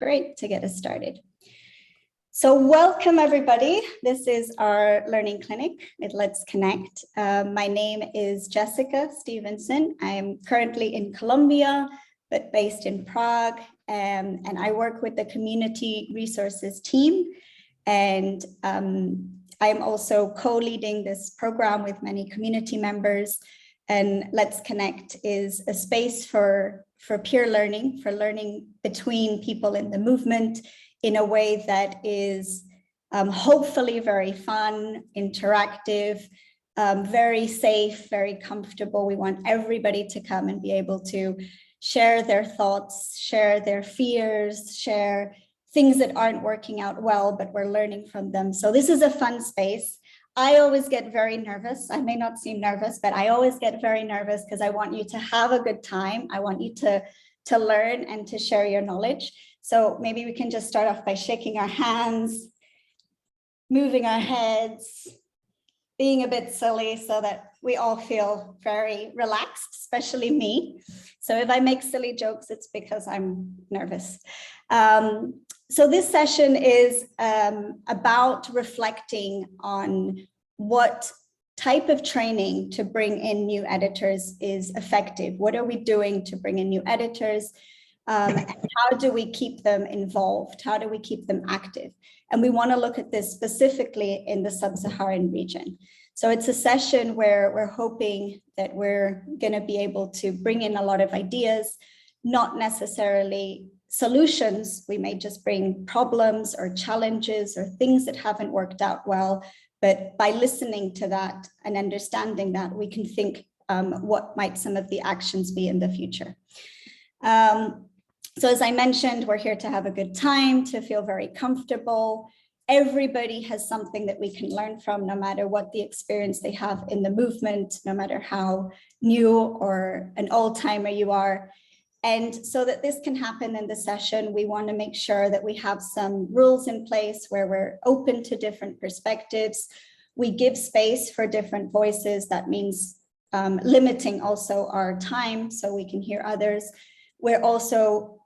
Great, to get us started. So welcome everybody. This is our learning clinic with Let's Connect. My name is Jessica Stevenson. I am currently in Colombia, but based in Prague. And I work with the community resources team. And I am also co-leading this program with many community members. And Let's Connect is a space for peer learning, for learning between people in the movement in a way that is hopefully very fun, interactive, very safe, very comfortable. We want everybody to come and be able to share their thoughts, share their fears, share things that aren't working out well, but we're learning from them. So this is a fun space. I always get very nervous. I may not seem nervous, but I always get very nervous because I want you to have a good time. I want you to learn and to share your knowledge. So maybe we can just start off by shaking our hands, moving our heads, being a bit silly so that we all feel very relaxed, especially me. So if I make silly jokes, it's because I'm nervous. So this session is about reflecting on what type of training to bring in new editors is effective. What are we doing to bring in new editors? And how do we keep them involved? How do we keep them active? And we want to look at this specifically in the Sub-Saharan region. So it's a session where we're hoping that we're going to be able to bring in a lot of ideas, not necessarily solutions. We may just bring problems or challenges or things that haven't worked out well. But by listening to that and understanding that, we can think what might some of the actions be in the future. So as I mentioned, we're here to have a good time, to feel very comfortable. Everybody has something that we can learn from, no matter what the experience they have in the movement, no matter how new or an old timer you are. And so that this can happen in the session, we want to make sure that we have some rules in place where we're open to different perspectives. We give space for different voices. That means limiting also our time so we can hear others. We're also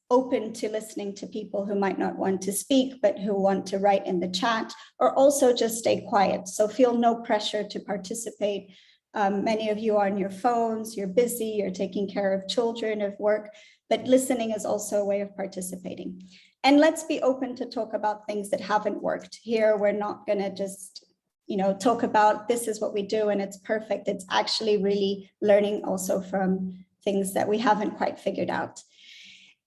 open to listening to people who might not want to speak, but who want to write in the chat, or also just stay quiet. So feel no pressure to participate. Many of you are on your phones, you're busy, you're taking care of children, of work, but listening is also a way of participating. And let's be open to talk about things that haven't worked. Here, we're not going to just, talk about this is what we do and it's perfect. It's actually really learning also from things that we haven't quite figured out.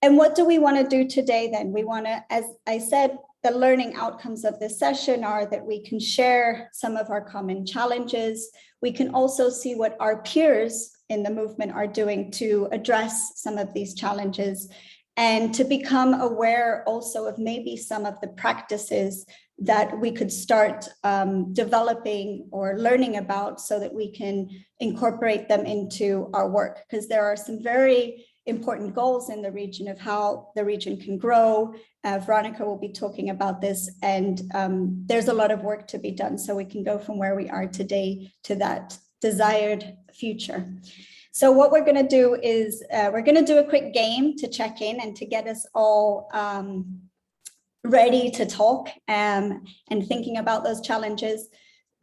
And what do we want to do today then? We want to, as I said, the learning outcomes of this session are that we can share some of our common challenges. We can also see what our peers in the movement are doing to address some of these challenges and to become aware also of maybe some of the practices that we could start developing or learning about so that we can incorporate them into our work, because there are some very important goals in the region of how the region can grow. Veronica will be talking about this, and there's a lot of work to be done so we can go from where we are today to that desired future. So what we're going to do is we're going to do a quick game to check in and to get us all ready to talk and thinking about those challenges.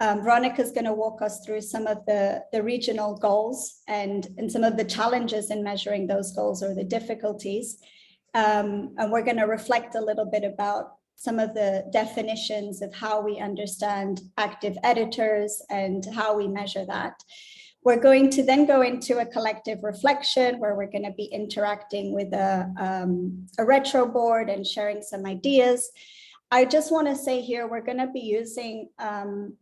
Veronica is going to walk us through some of the regional goals and some of the challenges in measuring those goals or the difficulties. And we're going to reflect a little bit about some of the definitions of how we understand active editors and how we measure that. We're going to then go into a collective reflection where we're going to be interacting with a Retroboard and sharing some ideas. I just want to say here, we're going to be using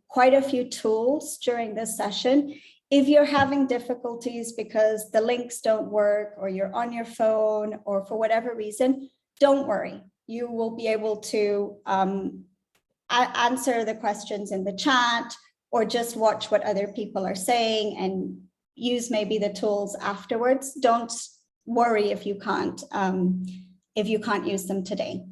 quite a few tools during this session. If you're having difficulties because the links don't work or you're on your phone or for whatever reason, don't worry. You will be able to answer the questions in the chat or just watch what other people are saying and use maybe the tools afterwards. Don't worry if you can't use them today.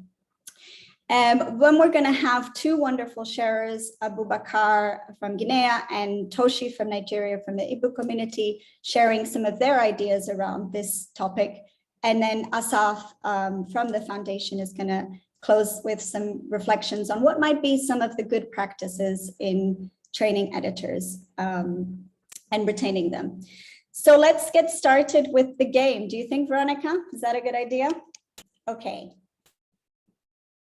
Then we're going to have two wonderful sharers, Abubakar from Guinea and Toshi from Nigeria from the Igbo community, sharing some of their ideas around this topic. And then Asaf from the foundation is going to close with some reflections on what might be some of the good practices in training editors and retaining them. So let's get started with the game. Do you think, Veronica, is that a good idea? Okay.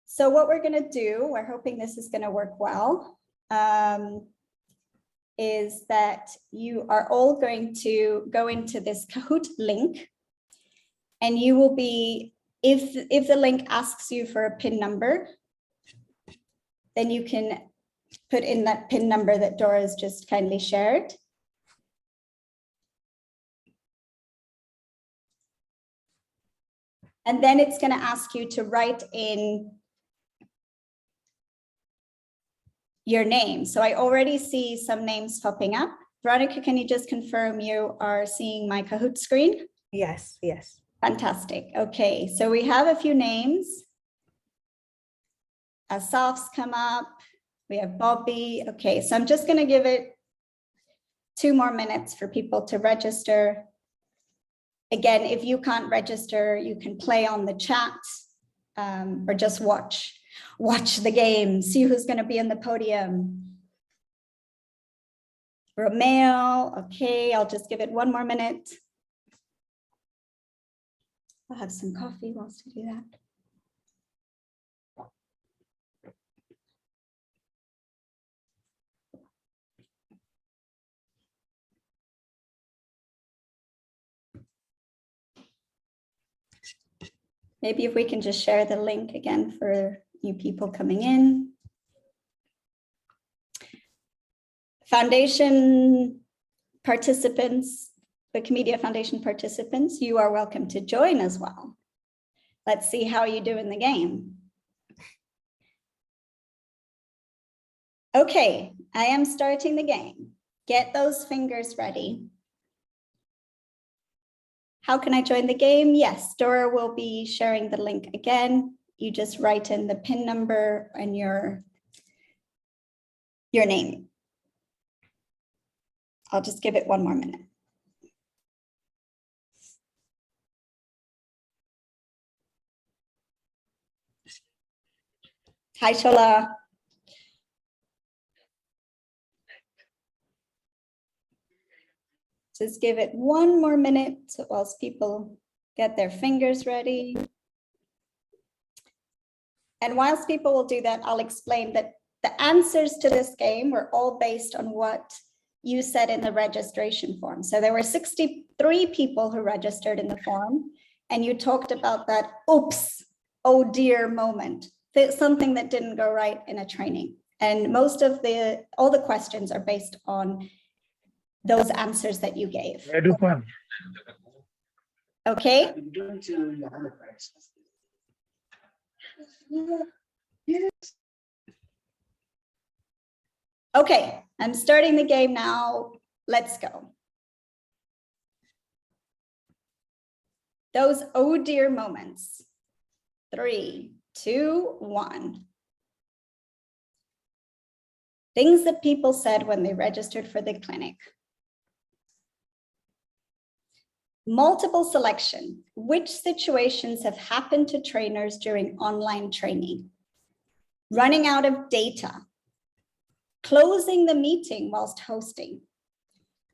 So what we're going to do, we're hoping this is going to work well, is that you are all going to go into this Kahoot link, and you will be, if the link asks you for a PIN number, then you can put in that PIN number that Dora's just kindly shared. And then it's going to ask you to write in your name. So I already see some names popping up. Veronica, can you just confirm you are seeing my Kahoot screen? Yes, yes. Fantastic. Okay, so we have a few names. Asaf's come up. We have Bobby. Okay, so I'm just going to give it 2 more minutes for people to register. Again, if you can't register, you can play on the chat or just watch the game, see who's going to be on the podium. Romeo, okay, I'll just give it 1 more minute. I'll have some coffee whilst we do that. Maybe if we can just share the link again for new people coming in. Foundation participants, Wikimedia Foundation participants, you are welcome to join as well. Let's see how you do in the game. Okay, I am starting the game. Get those fingers ready. How can I join the game? Yes, Dora will be sharing the link again. You just write in the PIN number and your name. I'll just give it 1 more minute. Hi, Shola. Just give it 1 more minute whilst people get their fingers ready. And whilst people will do that, I'll explain that the answers to this game were all based on what you said in the registration form. So there were 63 people who registered in the form, and you talked about that, oops, oh dear moment, something that didn't go right in a training. And all the questions are based on those answers that you gave. Okay. Okay, I'm starting the game now. Let's go. Those oh dear moments. 3, 2, 1. Things that people said when they registered for the clinic. Multiple selection. Which situations have happened to trainers during online training? Running out of data. Closing the meeting whilst hosting.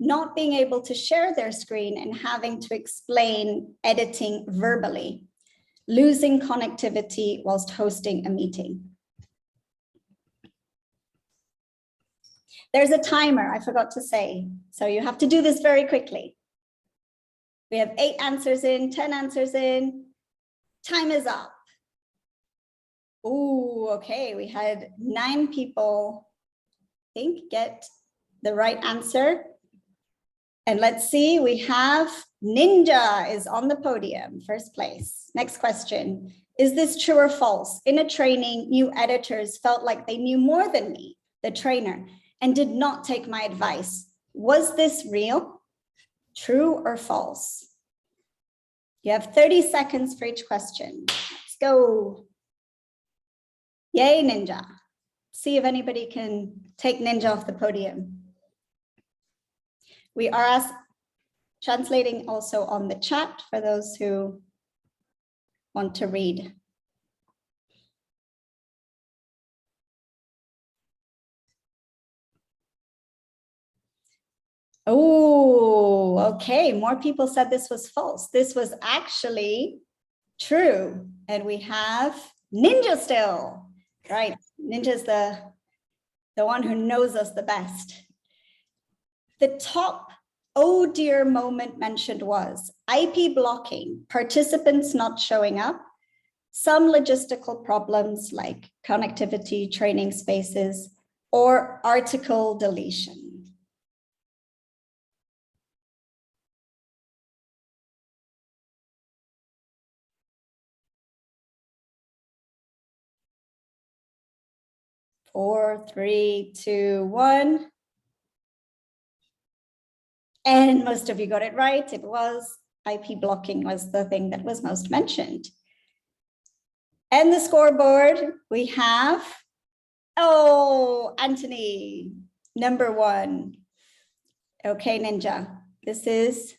Not being able to share their screen and having to explain editing verbally. Losing connectivity whilst hosting a meeting. There's a timer, I forgot to say. So you have to do this very quickly. We have 8 answers in, 10 answers in. Time is up. Ooh, okay, we had 9 people, I think, get the right answer. And let's see, we have Ninja is on the podium, first place. Next question. Is this true or false? In a training, new editors felt like they knew more than me, the trainer, and did not take my advice. Was this real? True or false? You have 30 seconds for each question. Let's go. Yay, Ninja. See if anybody can take Ninja off the podium. We are translating also on the chat for those who want to read? Oh, okay. More people said this was false. This was actually true. And we have Ninja still, right? Ninja's the one who knows us the best. The top oh dear moment mentioned was IP blocking, participants not showing up, some logistical problems like connectivity, training spaces, or article deletion. Four, three, two, one. And most of you got it right. It was IP blocking was the thing that was most mentioned. And the scoreboard, we have, oh, Anthony, number one. Okay, Ninja, this is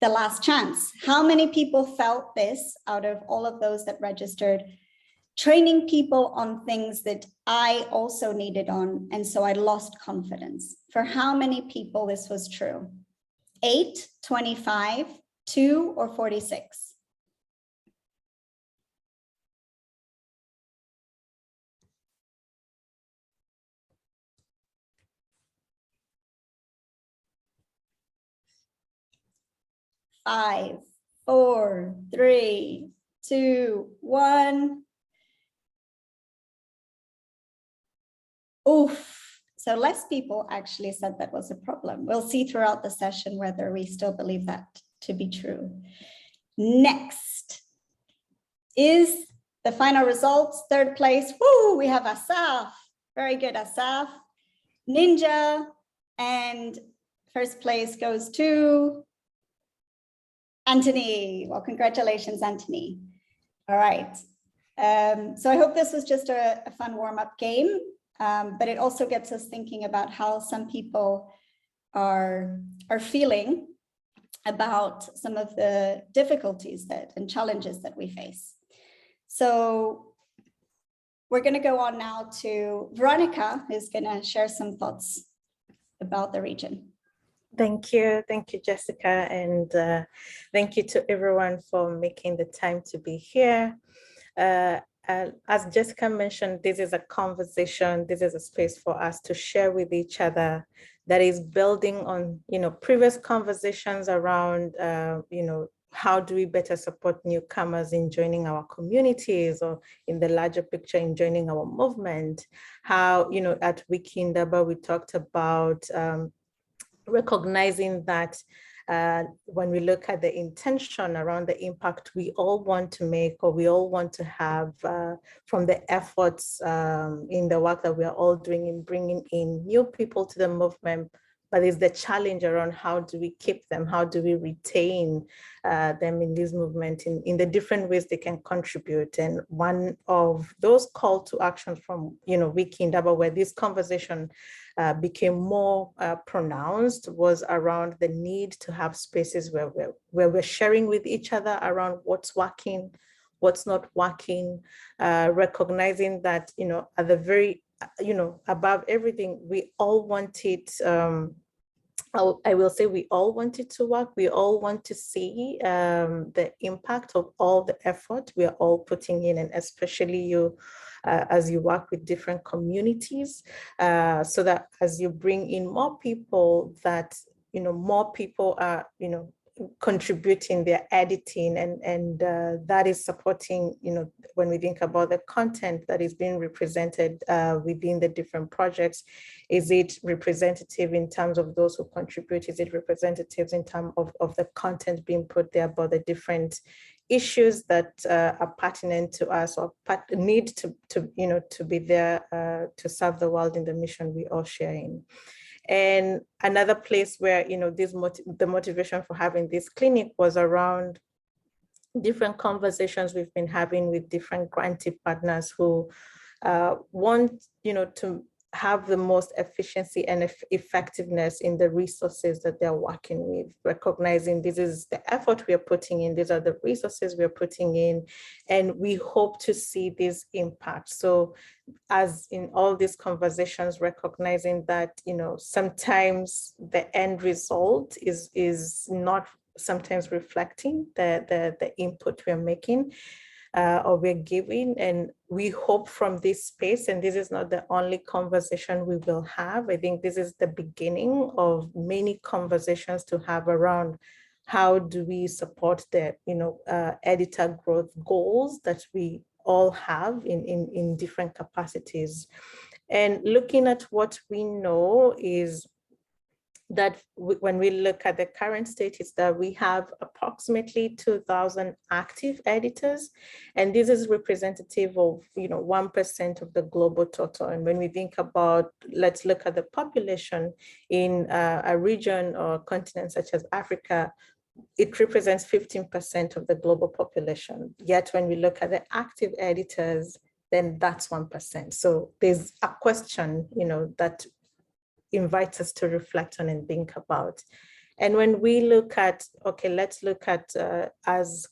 the last chance. How many people felt this out of all of those that registered? Training people on things that I also needed on, and so I lost confidence. For how many people this was true? 8, 25, 2, or 46? Five, four, three, two, one. Oof. So less people actually said that was a problem. We'll see throughout the session whether we still believe that to be true. Next is the final results. Third place, woo, we have Asaf. Very good, Asaf. Ninja, and first place goes to Anthony. Well, congratulations, Anthony. All right. So I hope this was just a fun warm-up game. But it also gets us thinking about how some people are feeling about some of the difficulties and challenges that we face. So we're going to go on now to Veronica, who's going to share some thoughts about the region. Thank you, Jessica, and thank you to everyone for making the time to be here. As Jessica mentioned, this is a conversation. This is a space for us to share with each other that is building on, previous conversations around, how do we better support newcomers in joining our communities, or in the larger picture in joining our movement. How, at Wiki Indaba, we talked about recognizing that when we look at the intention around the impact we all want to make, or we all want to have from the efforts in the work that we are all doing in bringing in new people to the movement, but it's the challenge around how do we keep them, how do we retain them in this movement in the different ways they can contribute. And one of those call to actions from Wiki Indaba, where this conversation became more pronounced, was around the need to have spaces where we're sharing with each other around what's working, what's not working, recognizing that at the very above everything, we all want it. I will say we all want it to work. We all want to see the impact of all the effort we are all putting in, and especially you as you work with different communities, so that as you bring in more people, that more people are contributing their editing, and that is supporting when we think about the content that is being represented within the different projects. Is it representative in terms of those who contribute? Is it representative in terms of the content being put there about the different issues that are pertinent to us, or need to be there to serve the world in the mission we all share in? And another place where the motivation for having this clinic was around different conversations we've been having with different grantee partners who want to have the most efficiency and effectiveness in the resources that they're working with, recognizing this is the effort we are putting in, these are the resources we are putting in, and we hope to see this impact. So as in all these conversations, recognizing that, you know, sometimes the end result is not sometimes reflecting the input we're making. Or we're giving, and we hope from this space, and this is not the only conversation we will have. I think this is the beginning of many conversations to have around how do we support the, you know, editor growth goals that we all have in different capacities. And looking at what we know is that when we look at the current state is that we have approximately 2,000 active editors, and this is representative of, you know, 1% of the global total. And when we think about, let's look at the population in a region or continent such as Africa, it represents 15% of the global population. Yet when we look at the active editors, then that's 1%. So there's a question, you know, that invites us to reflect on and think about. And when we look at, okay, let's look at as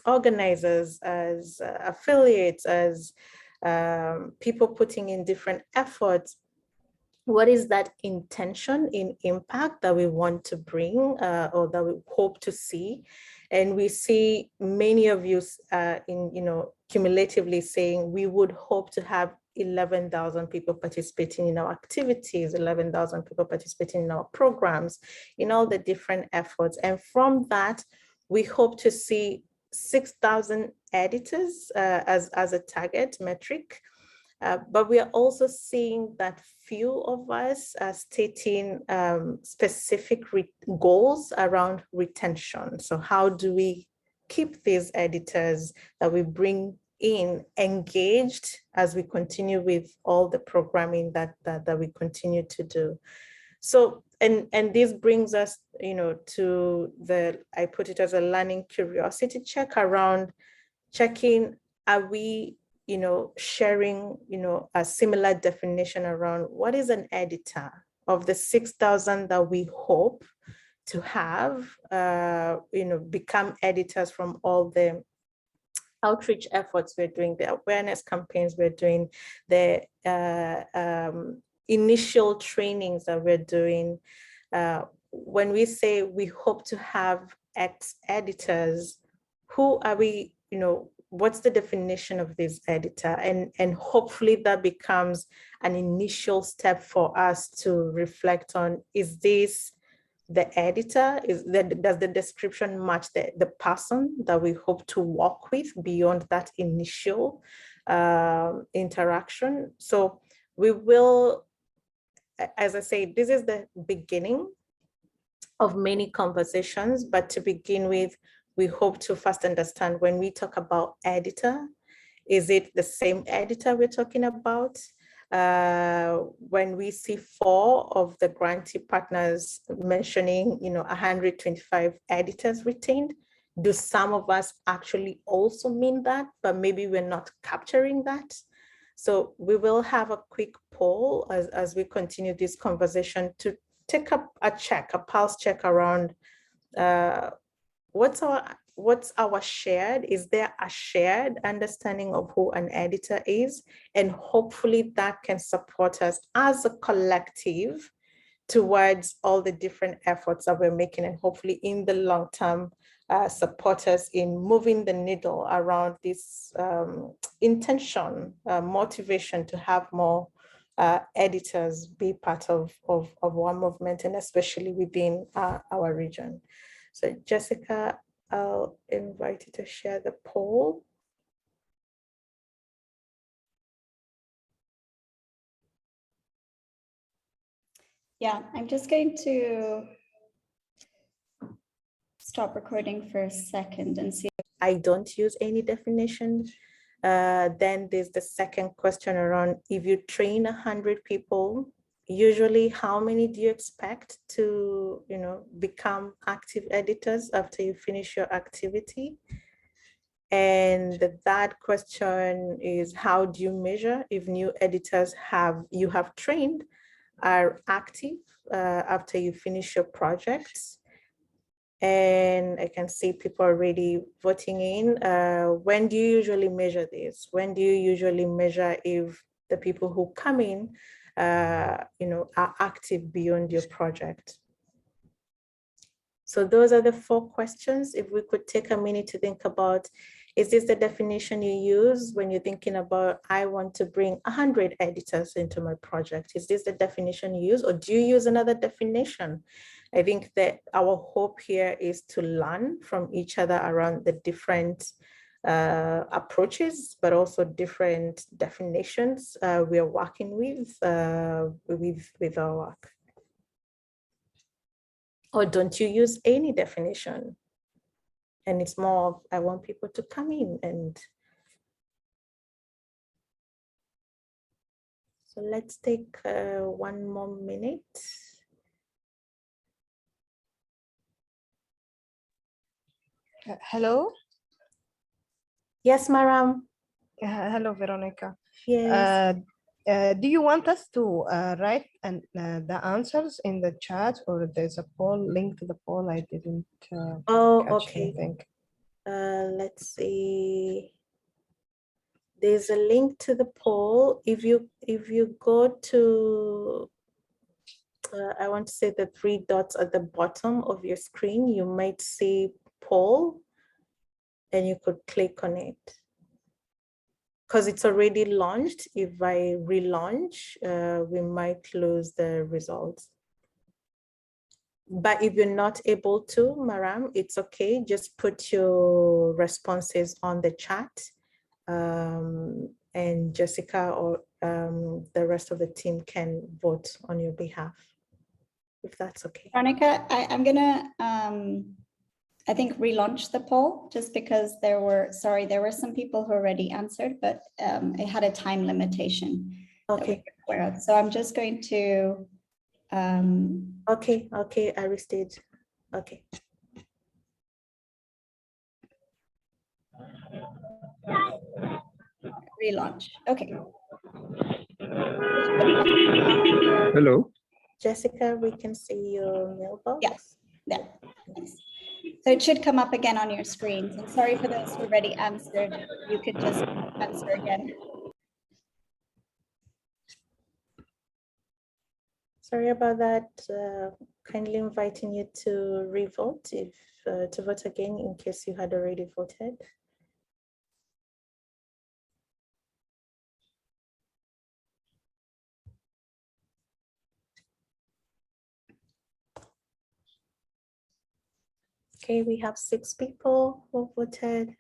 organizers, as affiliates, as people putting in different efforts, what is that intention in impact that we want to bring or that we hope to see? And we see many of you in, you know, cumulatively saying we would hope to have 11,000 people participating in our activities, 11,000 people participating in our programs, in all the different efforts. And from that, we hope to see 6,000 editors as a target metric. But we are also seeing that few of us are stating specific goals around retention. So how do we keep these editors that we bring in engaged as we continue with all the programming that we continue to do? So, and this brings us, you know, to I put it as a learning curiosity check around checking, are we, you know, sharing, you know, a similar definition around what is an editor of the 6,000 that we hope to have, you know, become editors from all the outreach efforts we're doing, the awareness campaigns we're doing, the initial trainings that we're doing. When we say we hope to have X editors, who are we, you know, what's the definition of this editor? And hopefully that becomes an initial step for us to reflect on, is this the editor? Does the description match the person that we hope to work with beyond that initial interaction? So we will, as I say, this is the beginning of many conversations, but to begin with, we hope to first understand when we talk about editor, is it the same editor we're talking about? When we see 4 of the grantee partners mentioning, you know, 125 editors retained, do some of us actually also mean that, but maybe we're not capturing that? So we will have a quick poll as we continue this conversation to take up a pulse check around what's our shared, is there a shared understanding of who an editor is? And hopefully that can support us as a collective towards all the different efforts that we're making, and hopefully in the long term, support us in moving the needle around this intention, motivation to have more editors be part of our movement, and especially within our region. So Jessica, I'll invite you to share the poll. Yeah, I'm just going to stop recording for a second and see. I don't use any definition. Then there's the second question around, if you train 100 people, usually how many do you expect to, you know, become active editors after you finish your activity? And that question is, how do you measure if new editors you have trained are active after you finish your projects? And I can see people already voting in. When do you usually measure this? When do you usually measure if the people who come in, are active beyond your project? So those are the 4 questions. If we could take a minute to think about, is this the definition you use when you're thinking about, I want to bring 100 editors into my project? Is this the definition you use, or do you use another definition? I think that our hope here is to learn from each other around the different approaches, but also different definitions we are working with our work. Or don't you use any definition? And it's more of, I want people to come in and. So let's take 1 more minute. Hello? Yes, Maram. Hello, Veronica. Yes. Do you want us to write the answers in the chat, or there's a poll, link to the poll? I didn't catch Okay. anything. Let's see. There's a link to the poll. If you go to, I want to say the 3 dots at the bottom of your screen, you might see poll, and you could click on it. Because it's already launched. If I relaunch, we might lose the results. But if you're not able to, Maram, it's okay. Just put your responses on the chat. And Jessica or the rest of the team can vote on your behalf, if that's okay. Veronica, I'm gonna, I think, relaunch the poll, just because there were some people who already answered, but it had a time limitation. Okay. So I'm just going to. Okay, I restate. Okay. Relaunch. Okay. Hello. Jessica, we can see your mailbox. Yes. Yeah. Nice. So it should come up again on your screens. And sorry for those who already answered. You could just answer again. Sorry about that. Kindly inviting you to revote, if to vote again in case you had already voted. Okay, we have 6 people who voted.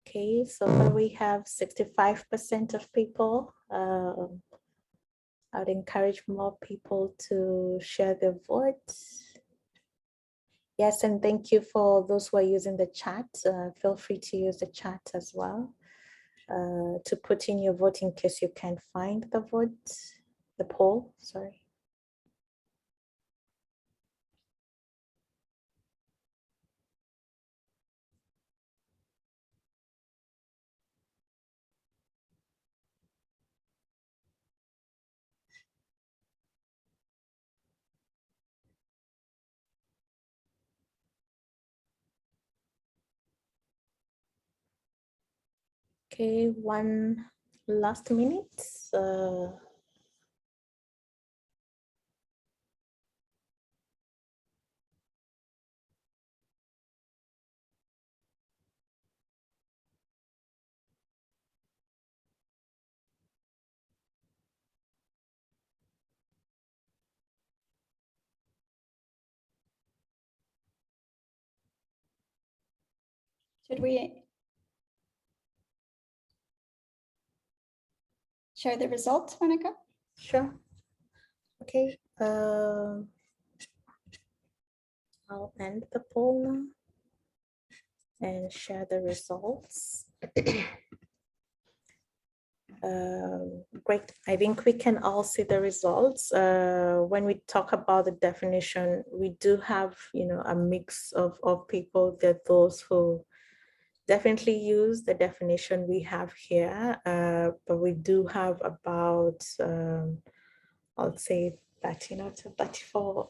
Okay, so far we have 65% of people. I'd encourage more people to share their votes. Yes, and thank you for those who are using the chat. Feel free to use the chat as well to put in your vote in case you can't find the vote, the poll, sorry. Okay, one last minute. Should we share the results, Monica? Sure. Okay. I'll end the poll now and share the results. Great. I think we can all see the results. When we talk about the definition, we do have, a mix of people. There are those who definitely use the definition we have here, but we do have about, I'll say 13 out of 34,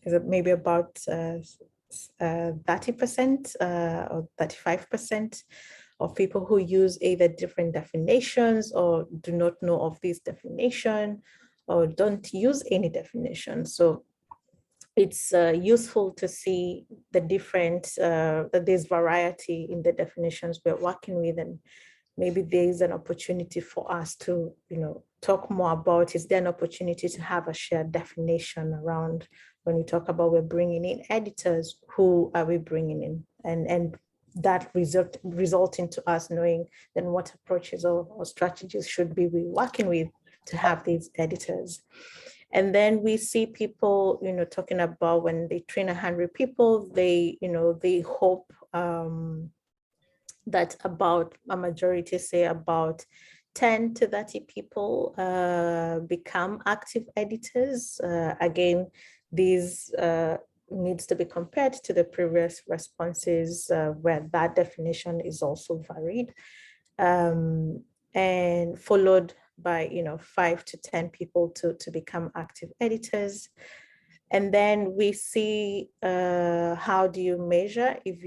is it maybe about 30% or 35% of people who use either different definitions or do not know of this definition or don't use any definition. So it's useful to see the different, that there's variety in the definitions we're working with, and maybe there's an opportunity for us to, talk more about, is there an opportunity to have a shared definition around when we talk about we're bringing in editors, who are we bringing in? And that resulting to us knowing then what approaches or strategies should be we working with to have these editors. And then we see people, talking about when they train 100 people, they, they hope that about a majority, say about 10 to 30 people become active editors. Again, these needs to be compared to the previous responses where that definition is also varied, and followed by 5 to 10 people to become active editors. And then we see how do you measure if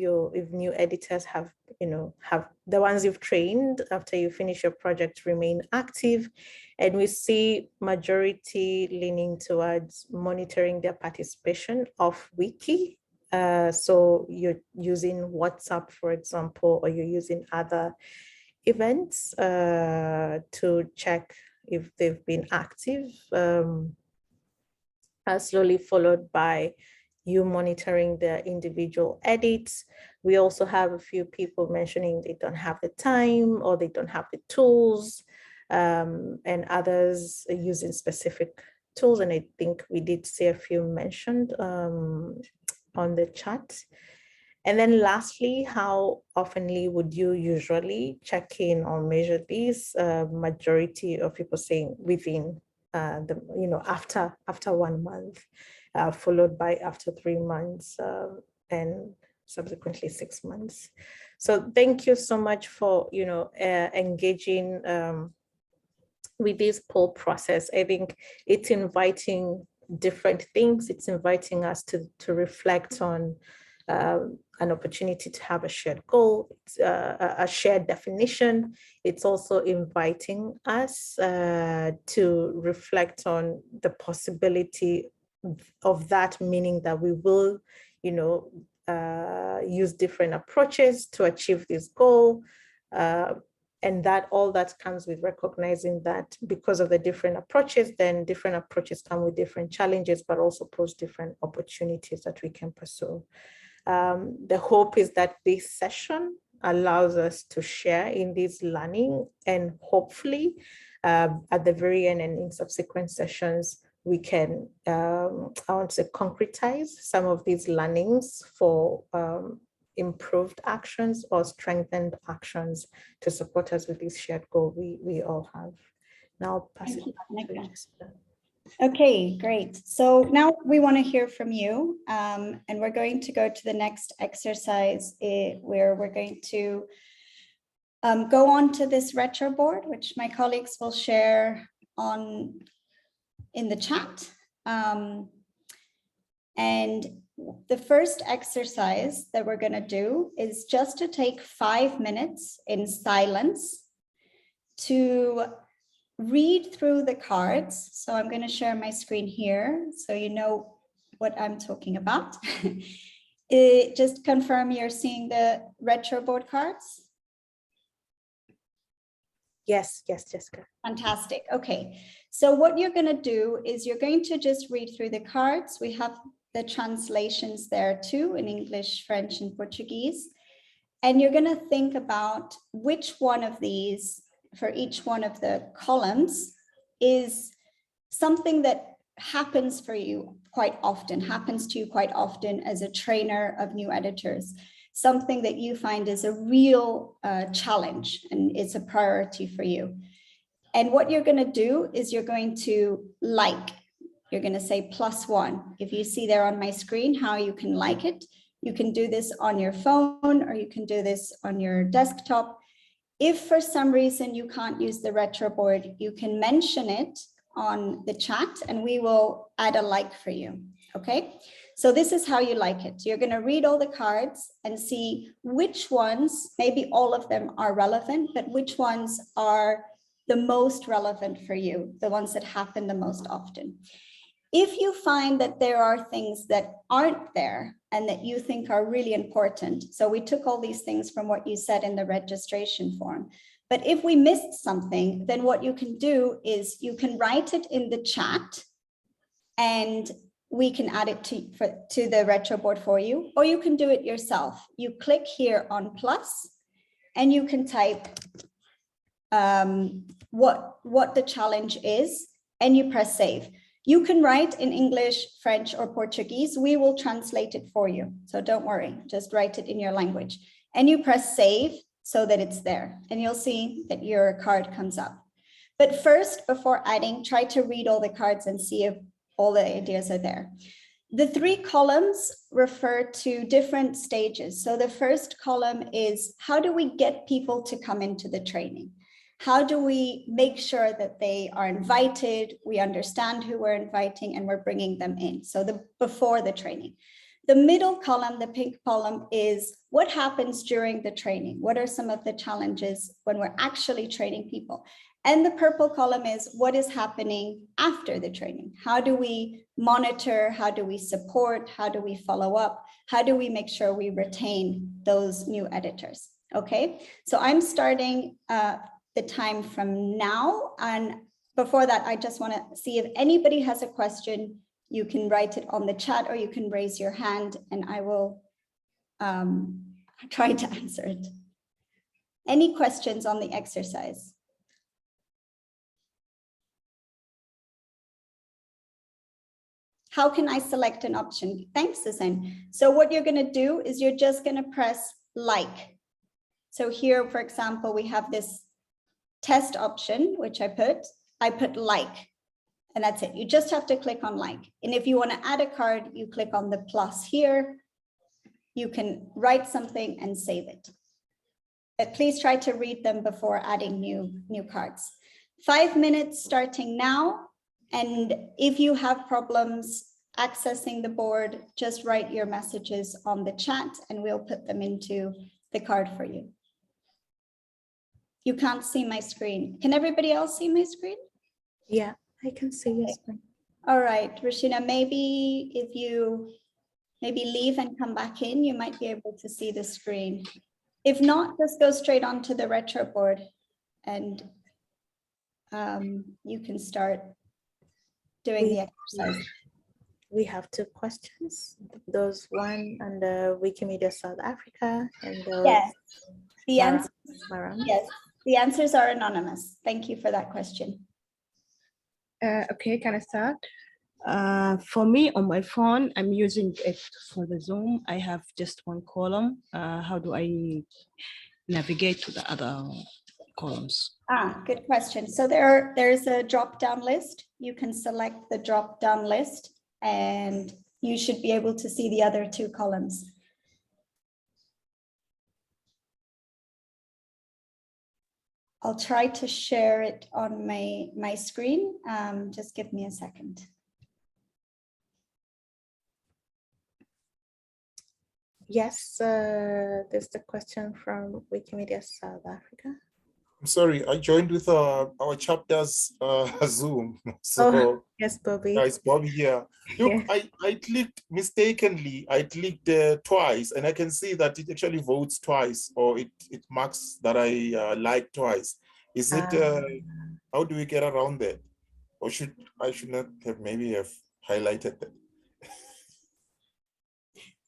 new editors have the ones you've trained after you finish your project remain active. And we see majority leaning towards monitoring their participation off wiki. So you're using WhatsApp, for example, or you're using other events to check if they've been active. Slowly followed by you monitoring their individual edits. We also have a few people mentioning they don't have the time or they don't have the tools, and others using specific tools. And I think we did see a few mentioned on the chat. And then lastly, how oftenly would you usually check in or measure these? Majority of people saying within after 1 month, followed by after 3 months, and subsequently 6 months. So thank you so much for engaging with this poll process. I think it's inviting different things. It's inviting us to reflect on an opportunity to have a shared goal, a shared definition. It's also inviting us to reflect on the possibility of that, meaning that we will, use different approaches to achieve this goal. And that all that comes with recognizing that because of the different approaches, then different approaches come with different challenges, but also pose different opportunities that we can pursue. The hope is that this session allows us to share in this learning, and hopefully at the very end and in subsequent sessions, we can, I want to say, concretize some of these learnings for improved actions or strengthened actions to support us with this shared goal we all have. Now I'll pass it back to Jessica. Okay, great. So now we want to hear from you, and we're going to go to the next exercise where we're going to go on to this Retroboard, which my colleagues will share in the chat. And the first exercise that we're going to do is just to take 5 minutes in silence to read through the cards. So I'm going to share my screen here so you know what I'm talking about. Just confirm you're seeing the Retroboard cards. Yes, Jessica. Fantastic. Okay. So what you're going to do is you're going to just read through the cards. We have the translations there too in English, French, and Portuguese. And you're going to think about which one of these, for each one of the columns, is something that happens for you quite often, happens to you quite often as a trainer of new editors, something that you find is a real challenge and it's a priority for you. And what you're going to do is you're going to you're going to say +1. If you see there on my screen how you can like it, you can do this on your phone or you can do this on your desktop. If for some reason you can't use the Retroboard, you can mention it on the chat and we will add a like for you. Okay, so this is how you like it. You're going to read all the cards and see which ones, maybe all of them are relevant, but which ones are the most relevant for you, the ones that happen the most often. If you find that there are things that aren't there and that you think are really important, so we took all these things from what you said in the registration form, but if we missed something, then what you can do is you can write it in the chat and we can add it to the Retroboard for you, or you can do it yourself. You click here on plus and you can type what the challenge is and you press save. You can write in English, French, or Portuguese. We will translate it for you. So don't worry, just write it in your language. And you press save so that it's there. And you'll see that your card comes up. But first, before adding, try to read all the cards and see if all the ideas are there. The 3 columns refer to different stages. So the first column is, how do we get people to come into the training? How do we make sure that they are invited, we understand who we're inviting, and we're bringing them in? So before the training. The middle column, the pink column, is what happens during the training? What are some of the challenges when we're actually training people? And the purple column is what is happening after the training? How do we monitor? How do we support? How do we follow up? How do we make sure we retain those new editors? Okay, so I'm starting the time from now. And before that, I just want to see if anybody has a question. You can write it on the chat or you can raise your hand and I will try to answer it. Any questions on the exercise? How can I select an option? Thanks, Suzanne. So what you're going to do is you're just going to press like. So here, for example, we have this test option, which I put like, and that's it. You just have to click on like. And if you want to add a card, you click on the plus here. You can write something and save it. But please try to read them before adding new cards. 5 minutes starting now. And if you have problems accessing the board, just write your messages on the chat and we'll put them into the card for you. You can't see my screen. Can everybody else see my screen? Yeah, I can see your screen. All right, Rashina, maybe if you leave and come back in, you might be able to see the screen. If not, just go straight onto the Retroboard and you can start doing the exercise. We have 2 questions. Those one on the Wikimedia South Africa and those Yes, the answer. Maran. Yes, the answers are anonymous. Thank you for that question. Okay, can I start? For me, on my phone, I'm using it for the Zoom. I have just 1 column. How do I navigate to the other columns? Good question. So there's a drop-down list. You can select the drop-down list and you should be able to see the other 2 columns. I'll try to share it on my screen. Just give me a second. Yes, there's the question from Wikimedia South Africa. I'm sorry, I joined with our chapter's Zoom. So Oh, yes, Bobby. it's Bobby here. Look, Yeah. I clicked mistakenly. I clicked twice, and I can see that it actually votes twice, or it marks that I like twice. Is it? How do we get around that? Or should not have maybe have highlighted that?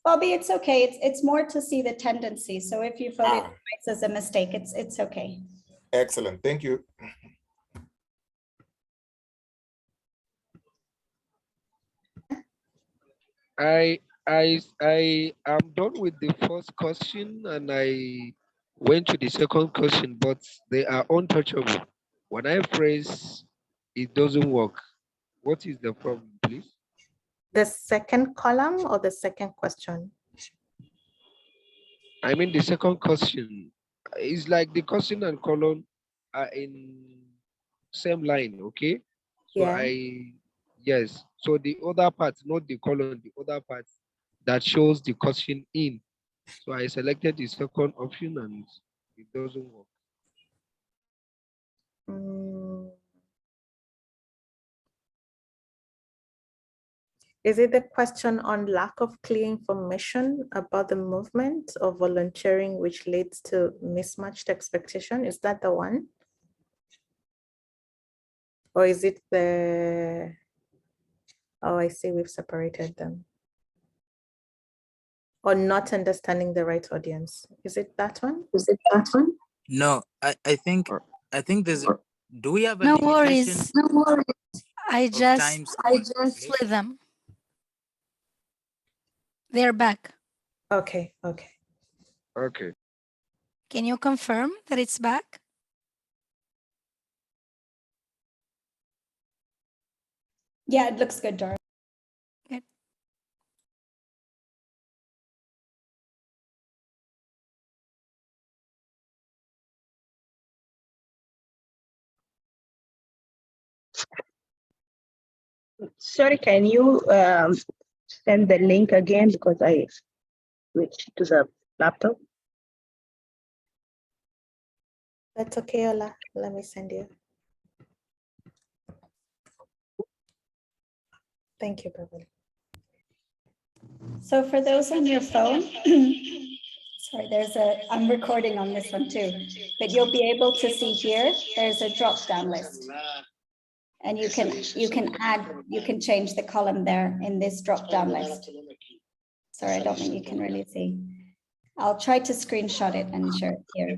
Bobby, it's okay. It's more to see the tendency. So if you voted twice as a mistake, it's okay. Excellent. Thank you. I am done with the first question and I went to the second question, but they are untouchable. When I press, it doesn't work. What is the problem, please? The second column or the second question? I mean, the second question is like the question and column are in same line, okay? So Yeah. yes. So the other part, not the column, the other part that shows the question in. So I selected the second option and it doesn't work. Is it the question on lack of clear information about the movement or volunteering, which leads to mismatched expectation? Is that the one? Or is it the, oh, I see, we've separated them. Or not understanding the right audience. Is it that one? Is it that one? No, I think there's, do we have a No limitation worries. of I just times? split them. They're back. Okay, okay. Okay. Can you confirm that it's back? Yeah, it looks good, Dora. Good. Sorry, can you send the link again because I switched to the laptop? That's okay, Ola. Let me send you. Thank you, Beverly. So for those on your phone, sorry, I'm recording on this one too, but you'll be able to see here, there's a drop-down list. And you can change the column there in this drop-down list. Sorry, I don't think you can really see. I'll try to screenshot it and share it here.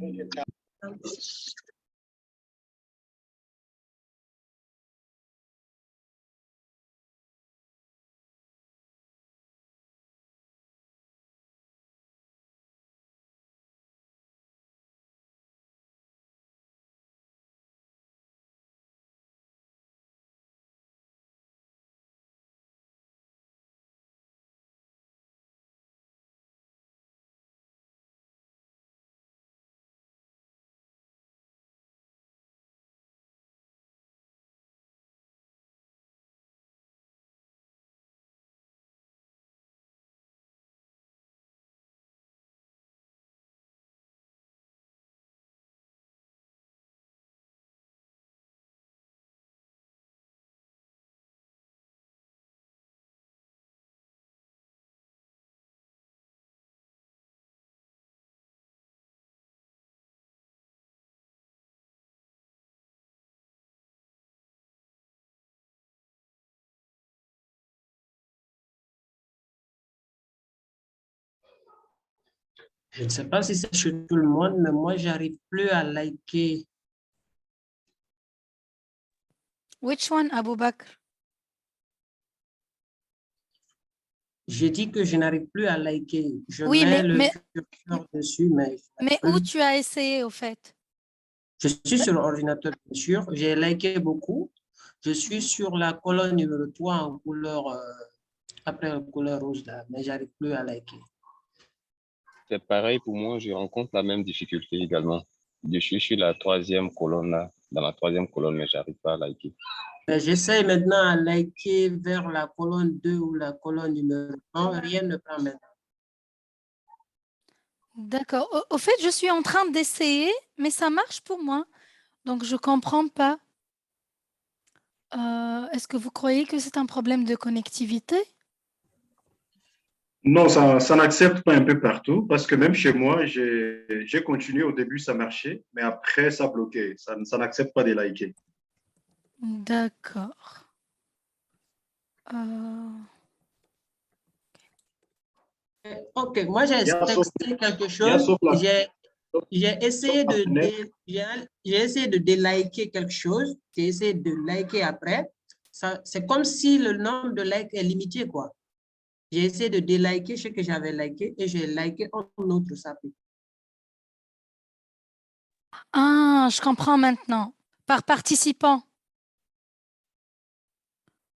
Je ne sais pas si c'est chez tout le monde, mais moi, j'arrive plus à liker. Which one, Abu Bakr? J'ai dit que je n'arrive plus à liker. Je Oui, mets mais- le curseur dessus, mais... Mais où tu as essayé au fait? Je suis sur l'ordinateur, bien sûr. J'ai liké beaucoup. Je suis sur la colonne numéro 3 en couleur, après la couleur rouge, là, mais j'arrive plus à liker. C'est pareil pour moi, je rencontre la même difficulté également. Je suis sur la troisième colonne là, dans la troisième colonne, mais j'arrive pas à liker. J'essaie maintenant à liker vers la colonne 2 ou la colonne numéro 1. Rien ne prend maintenant. D'accord. Au fait, je suis en train d'essayer, mais ça marche pour moi. Donc, je comprends pas. Est-ce que vous croyez que c'est un problème de connectivité? Non, ça n'accepte pas un peu partout parce que même chez moi, j'ai continué au début, ça marchait, mais après, ça bloquait. Ça n'accepte pas de liker. D'accord. Ok, moi j'ai Il y a sauf, testé quelque il y a chose. sauf la, J'ai essayé sauf la fenêtre. j'ai essayé de déliker quelque chose. J'ai essayé de liker après. C'est comme si le nombre de likes est limité, quoi. J'ai essayé de déliker ce que j'avais liké et j'ai liké un autre sapé. Ah, je comprends maintenant. Par participant.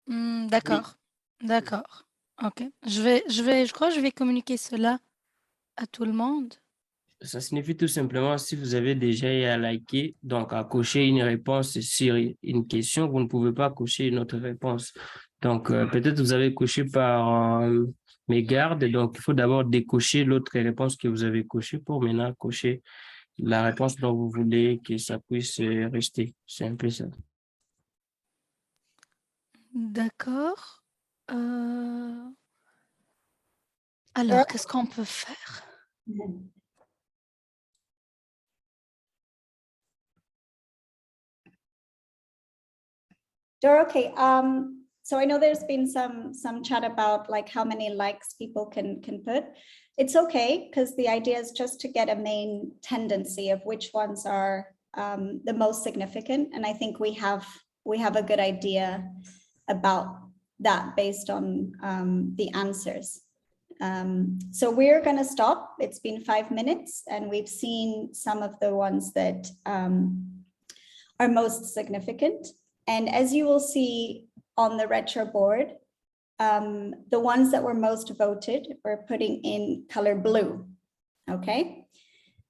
D'accord. D'accord. Ok. Je crois que je vais communiquer cela à tout le monde. Ça signifie tout simplement si vous avez déjà eu à liker, donc à cocher une réponse sur une question, vous ne pouvez pas cocher une autre réponse. Donc, peut-être vous avez coché par mégarde, donc il faut d'abord décocher l'autre réponse que vous avez cochée pour maintenant cocher la réponse dont vous voulez que ça puisse rester. C'est un peu ça. D'accord. Alors, qu'est-ce qu'on peut faire? Okay. So I know there's been some chat about like how many likes people can put. It's okay because the idea is just to get a main tendency of which ones are the most significant, and I think we have a good idea about that based on the answers. So we're going to stop. It's been 5 minutes, and we've seen some of the ones that are most significant. And as you will see on the Retroboard, the ones that were most voted, we're putting in color blue, okay?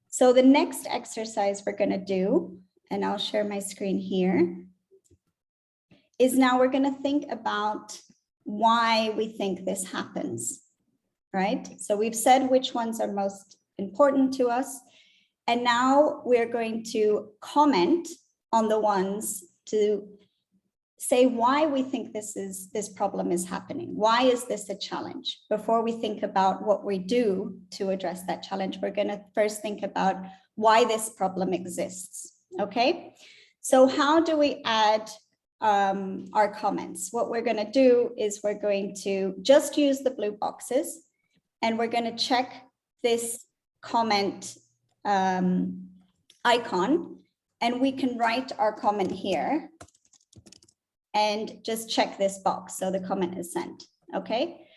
So the next exercise we're gonna do, and I'll share my screen here, is now we're gonna think about why we think this happens, right? So we've said which ones are most important to us, and now we're going to comment on the ones to say why we think this problem is happening. Why is this a challenge? Before we think about what we do to address that challenge, we're going to first think about why this problem exists. Okay, so how do we add our comments? What we're going to do is we're going to just use the blue boxes, and we're going to check this comment icon, and we can write our comment here and just check this box so the comment is sent. Okay,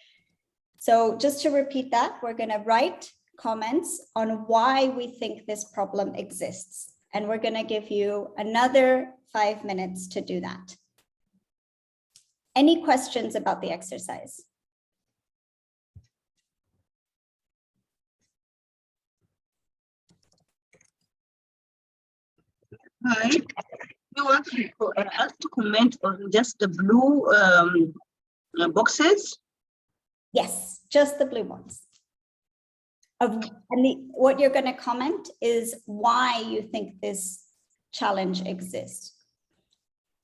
so just to repeat that, we're going to write comments on why we think this problem exists, and we're going to give you another 5 minutes to do that. Any questions about the exercise? Hi. You want us to comment on just the blue boxes? Yes, just the blue ones. What you're going to comment is why you think this challenge exists.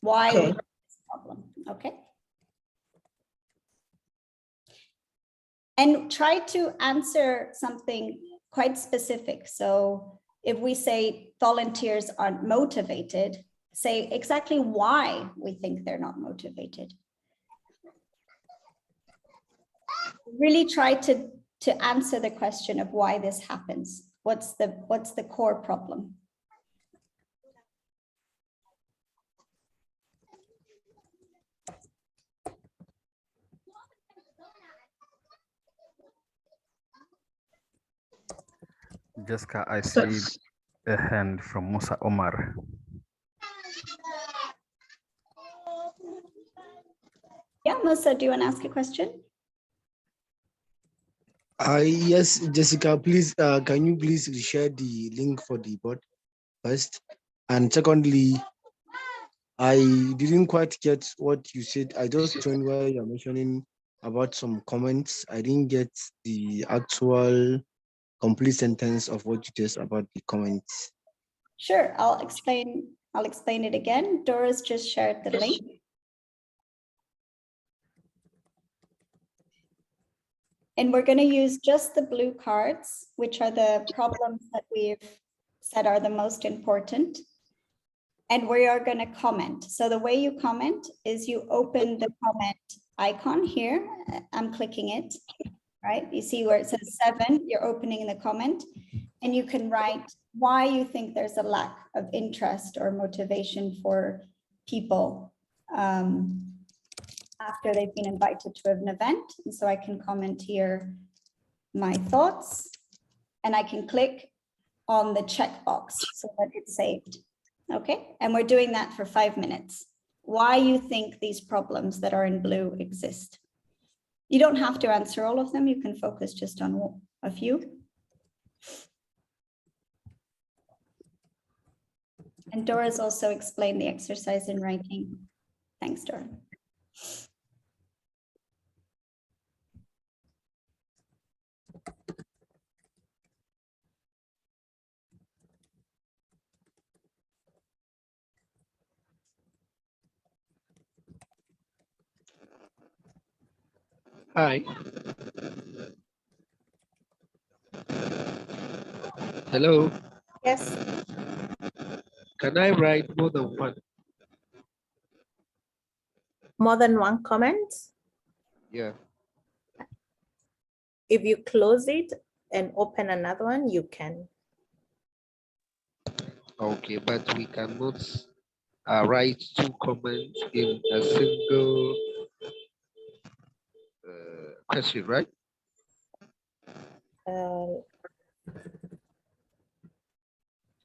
Why we have this problem, okay? And try to answer something quite specific. So if we say volunteers aren't motivated, say exactly why we think they're not motivated. Really try to answer the question of why this happens. What's the core problem? Jessica, I see a hand from Musa Omar. Yeah, Musa, do you want to ask a question? Yes, Jessica, please, can you please share the link for the board first? And secondly, I didn't quite get what you said. I just joined where you're mentioning about some comments. I didn't get the actual complete sentence of what you just about the comments. Sure, I'll explain it again. Dora's just shared the link. And we're going to use just the blue cards, which are the problems that we've said are the most important. And we are going to comment. So the way you comment is you open the comment icon here. I'm clicking it, right? You see where it says 7, you're opening the comment, and you can write why you think there's a lack of interest or motivation for people after they've been invited to an event. And so I can comment here my thoughts, and I can click on the checkbox so that it's saved. Okay, and we're doing that for 5 minutes. Why you think these problems that are in blue exist. You don't have to answer all of them. You can focus just on a few. And Dora's also explained the exercise in writing. Thanks, Dora. Hi. Hello. Yes. Can I write more than one? More than one comment? Yeah. If you close it and open another one, you can. Okay, but we cannot write 2 comments in a single question, right?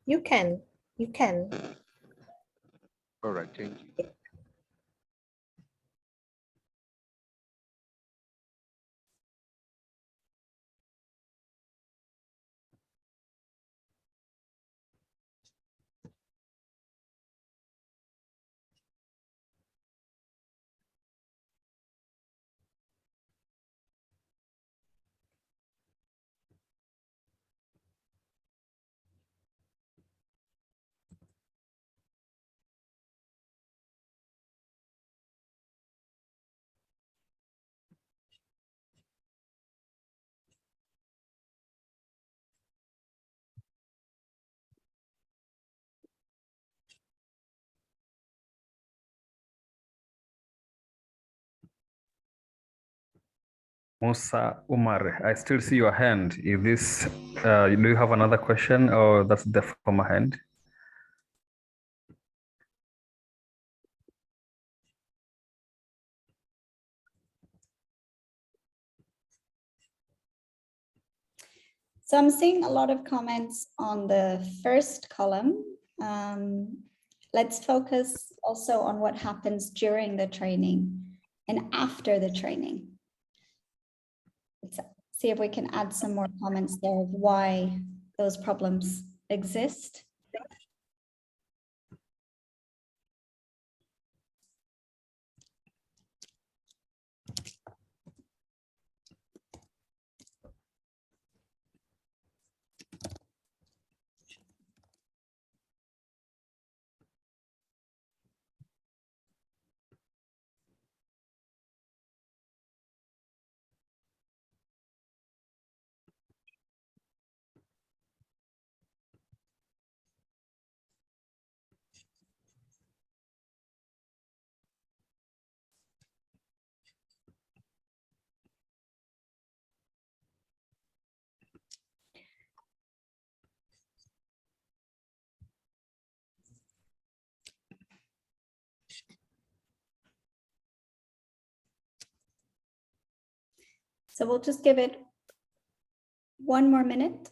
You can. All right, thank you. Musa Umar, I still see your hand. Is this, do you have another question, or that's the former hand? So I'm seeing a lot of comments on the first column. Let's focus also on what happens during the training and after the training. Let's see if we can add some more comments there of why those problems exist. So we'll just give it 1 more minute.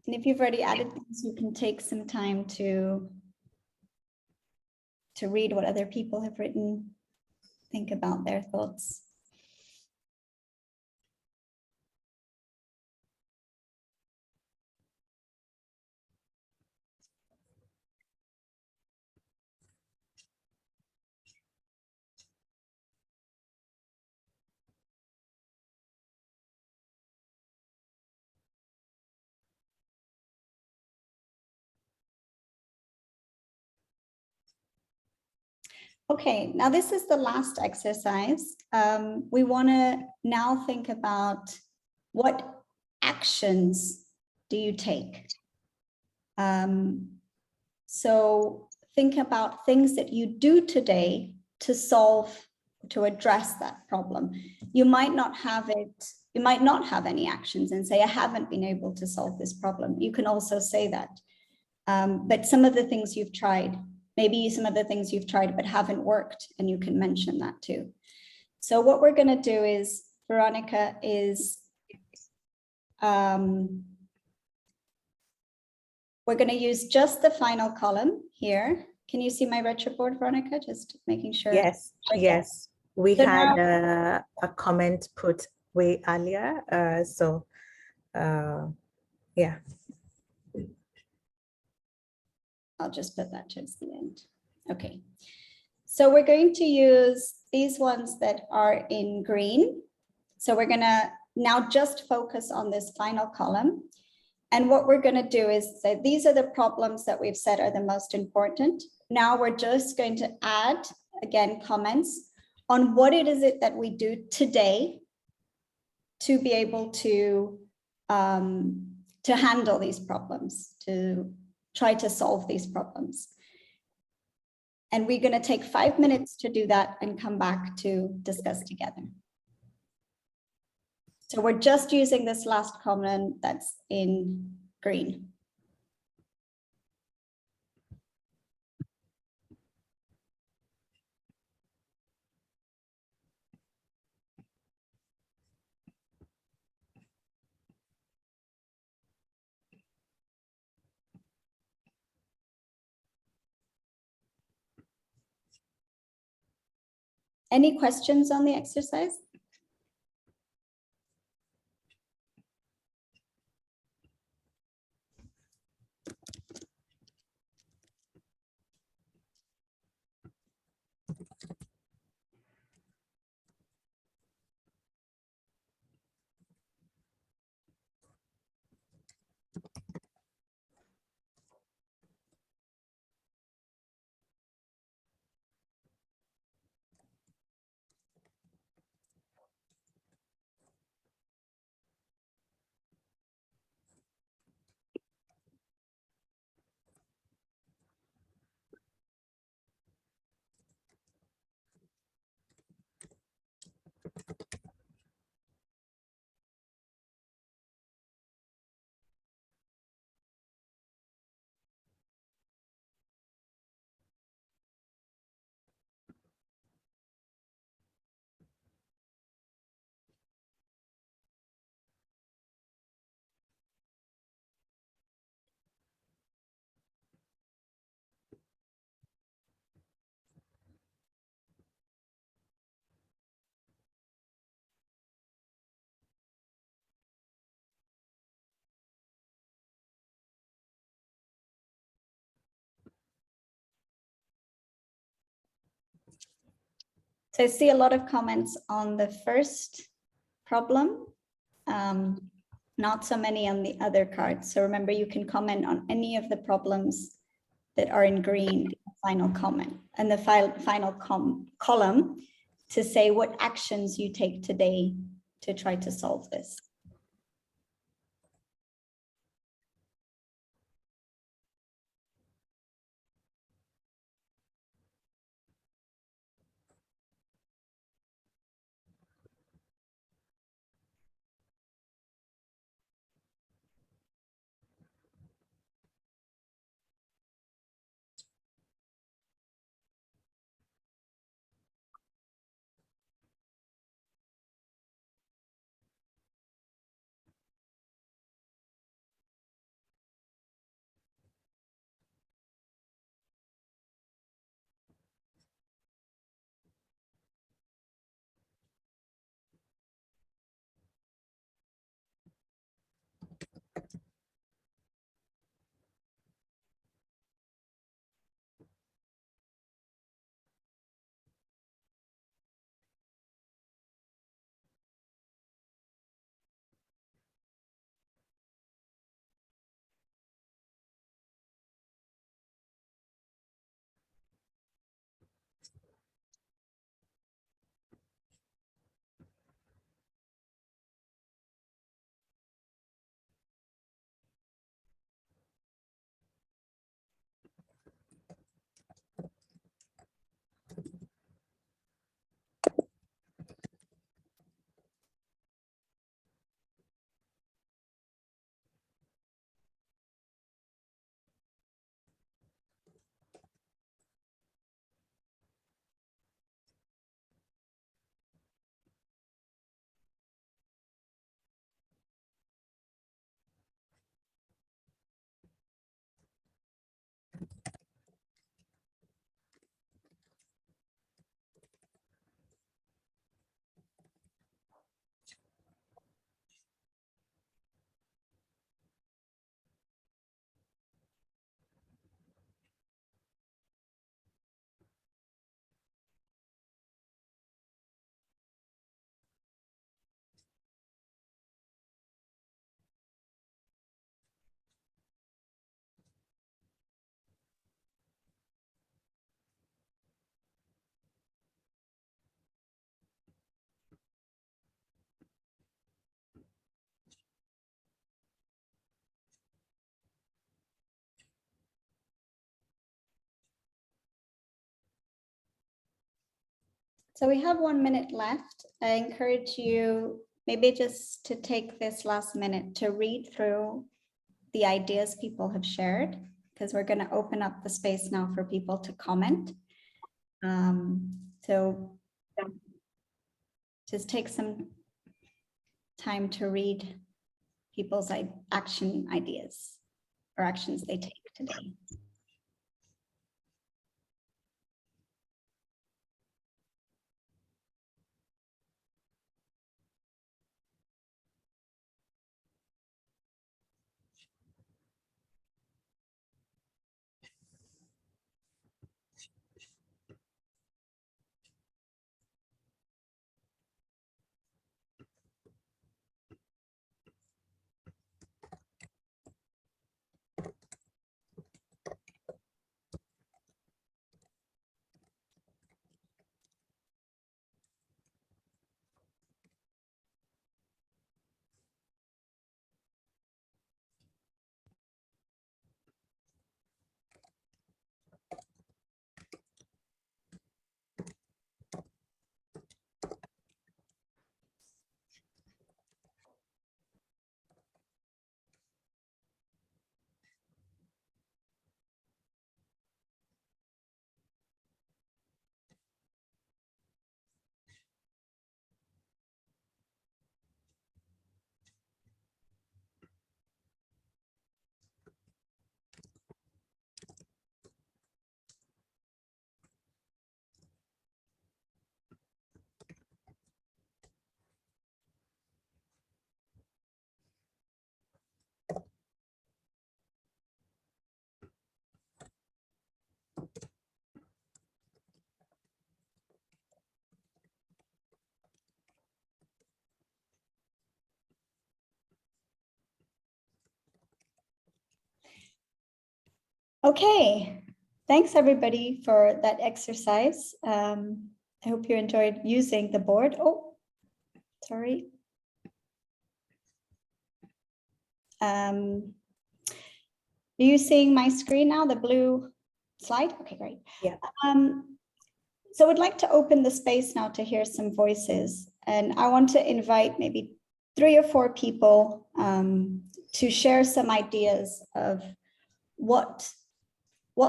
And if you've already added things, you can take some time to read what other people have written, think about their thoughts. Okay, now this is the last exercise. We want to now think about what actions do you take? So think about things that you do today to solve, to address that problem. You might not have it, you might not have any actions and say, I haven't been able to solve this problem. You can also say that. But some of the things you've tried, maybe some of the things you've tried but haven't worked, and you can mention that too. So what we're going to do is, Veronica, is we're going to use just the final column here. Can you see my Retroboard, Veronica? Just making sure. Yes, Okay. yes. We So had now- a comment put way earlier. Yeah. I'll just put that towards the end. Okay. So we're going to use these ones that are in green. So we're going to now just focus on this final column. And what we're going to do is say, these are the problems that we've said are the most important. Now we're just going to add, again, comments on what it is that we do today to be able to handle these problems, to try to solve these problems. And we're going to take 5 minutes to do that and come back to discuss together. So we're just using this last comment that's in green. Any questions on the exercise? So I see a lot of comments on the first problem, not so many on the other cards. So remember, you can comment on any of the problems that are in green in the final comment and the final column to say what actions you take today to try to solve this. So we have 1 minute left. I encourage you maybe just to take this last minute to read through the ideas people have shared, because we're going to open up the space now for people to comment. So just take some time to read people's action ideas or actions they take today. Okay, thanks everybody for that exercise. I hope you enjoyed using the board. Oh, sorry. Are you seeing my screen now, the blue slide? Okay, great. Yeah. So I'd like to open the space now to hear some voices. And I want to invite maybe 3 or 4 people to share some ideas of what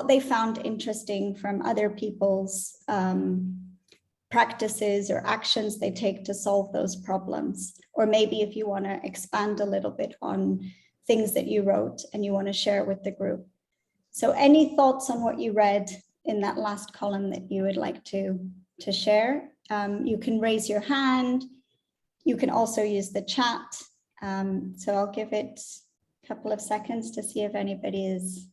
they found interesting from other people's practices or actions they take to solve those problems. Or maybe if you want to expand a little bit on things that you wrote and you want to share with the group. So any thoughts on what you read in that last column that you would like to share? You can raise your hand. You can also use the chat. So I'll give it a couple of seconds to see if anybody is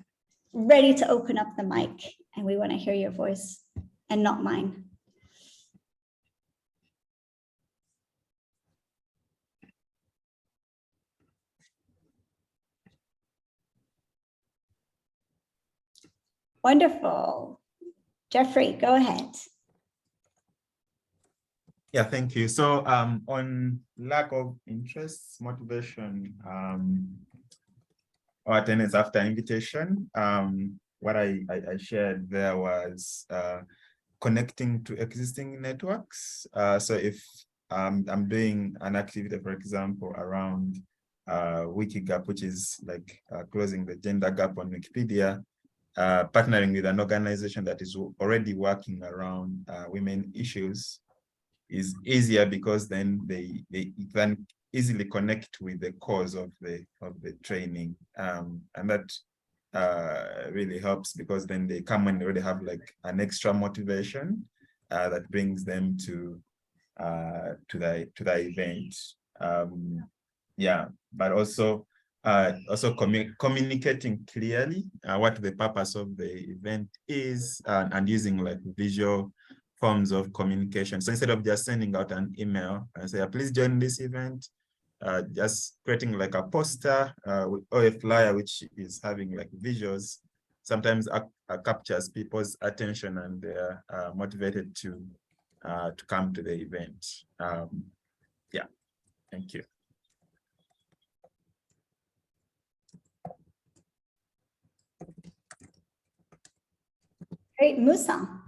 ready to open up the mic, and we want to hear your voice and not mine. Wonderful. Jeffrey, go ahead. Yeah, thank you. So on lack of interest, motivation, or attendance after invitation, what I shared there was connecting to existing networks. So if I'm doing an activity, for example, around Wikigap, which is like closing the gender gap on Wikipedia, partnering with an organization that is already working around women issues is easier, because then they can easily connect with the cause of the training, and that really helps, because then they come and already have like an extra motivation that brings them to the event. Yeah, but also communicating clearly what the purpose of the event is, and using like visual forms of communication. So instead of just sending out an email and say, please join this event, just creating like a poster or a flyer which is having like visuals, sometimes captures people's attention, and they're motivated to come to the event. Yeah, thank you. Great, Musa.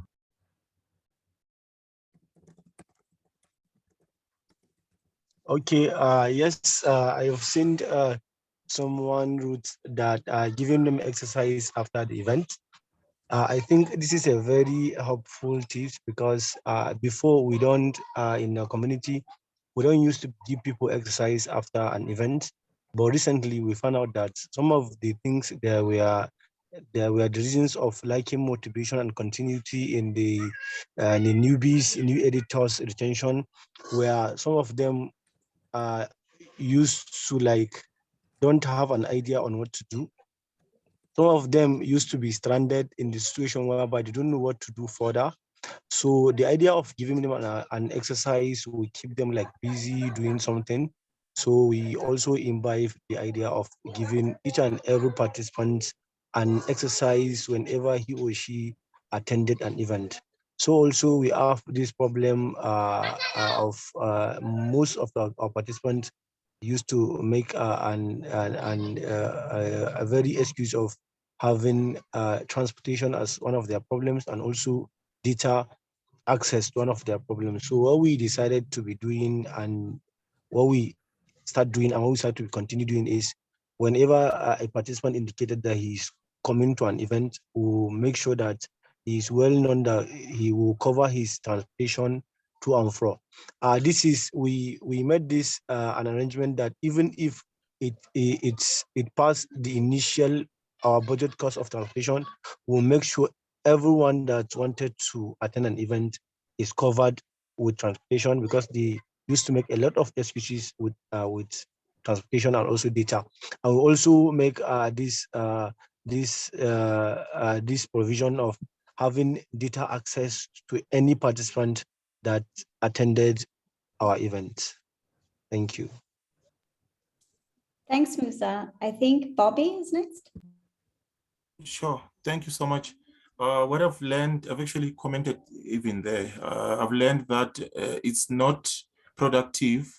Okay, yes, I have seen someone wrote that giving them exercise after the event. I think this is a very helpful tip because before we don't, in our community, we don't used to give people exercise after an event. But recently we found out that some of the things there were the reasons of lacking motivation and continuity in the newbies, new editors retention, where some of them used to like don't have an idea on what to do. Some of them used to be stranded in the situation whereby they don't know what to do further. So the idea of giving them an exercise will keep them like busy doing something. So we also imbibe the idea of giving each and every participant an exercise whenever he or she attended an event. So also we have this problem of most of our participants used to make a very excuse of having transportation as one of their problems and also data access to one of their problems. So what we decided to be doing and what we start doing and what we start to continue doing is whenever a participant indicated that he's coming to an event, we'll make sure that he's well known that he will cover his transportation to and fro. This is we made this an arrangement that even if it passed the initial our budget cost of transportation, we'll make sure everyone that wanted to attend an event is covered with transportation because they used to make a lot of excuses with transportation and also data. I will also make this provision of having data access to any participant that attended our event. Thank you. Thanks, Musa. I think Bobby is next. Sure. Thank you so much. What I've learned, I've actually commented even there. I've learned that it's not productive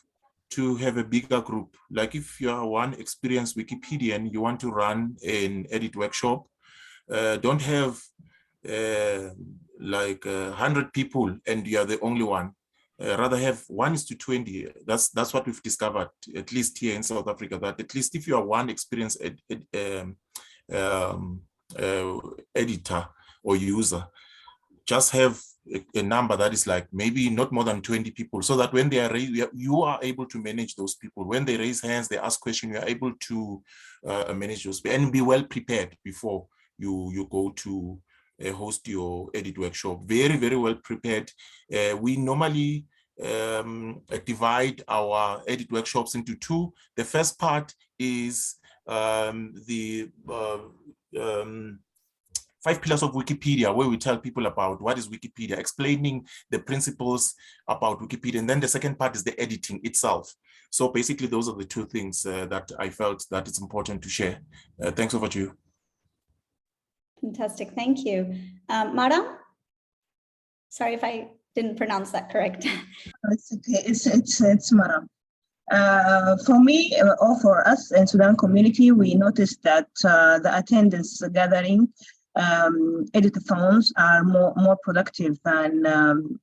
to have a bigger group. Like if you are one experienced Wikipedian, you want to run an edit workshop, don't have like 100 people and you are the only one. Rather have 1:20. That's what we've discovered, at least here in South Africa, that at least if you are one experienced editor or user, just have a number that is like maybe not more than 20 people, so that when they are raised, you are able to manage those people. When they raise hands, they ask questions, you are able to manage those and be well prepared before you go to host your edit workshop. Very, very well prepared. We normally divide our edit workshops into two. The first part is the 5 pillars of Wikipedia, where we tell people about what is Wikipedia, explaining the principles about Wikipedia. And then the second part is the editing itself. So basically, those are the two things that I felt that it's important to share. Thanks, over to you. Fantastic, thank you. Mara? Sorry if I didn't pronounce that correct. It's okay, it's Mara. For me, or for us in Sudan community, we noticed that the attendance gathering editathons are more productive than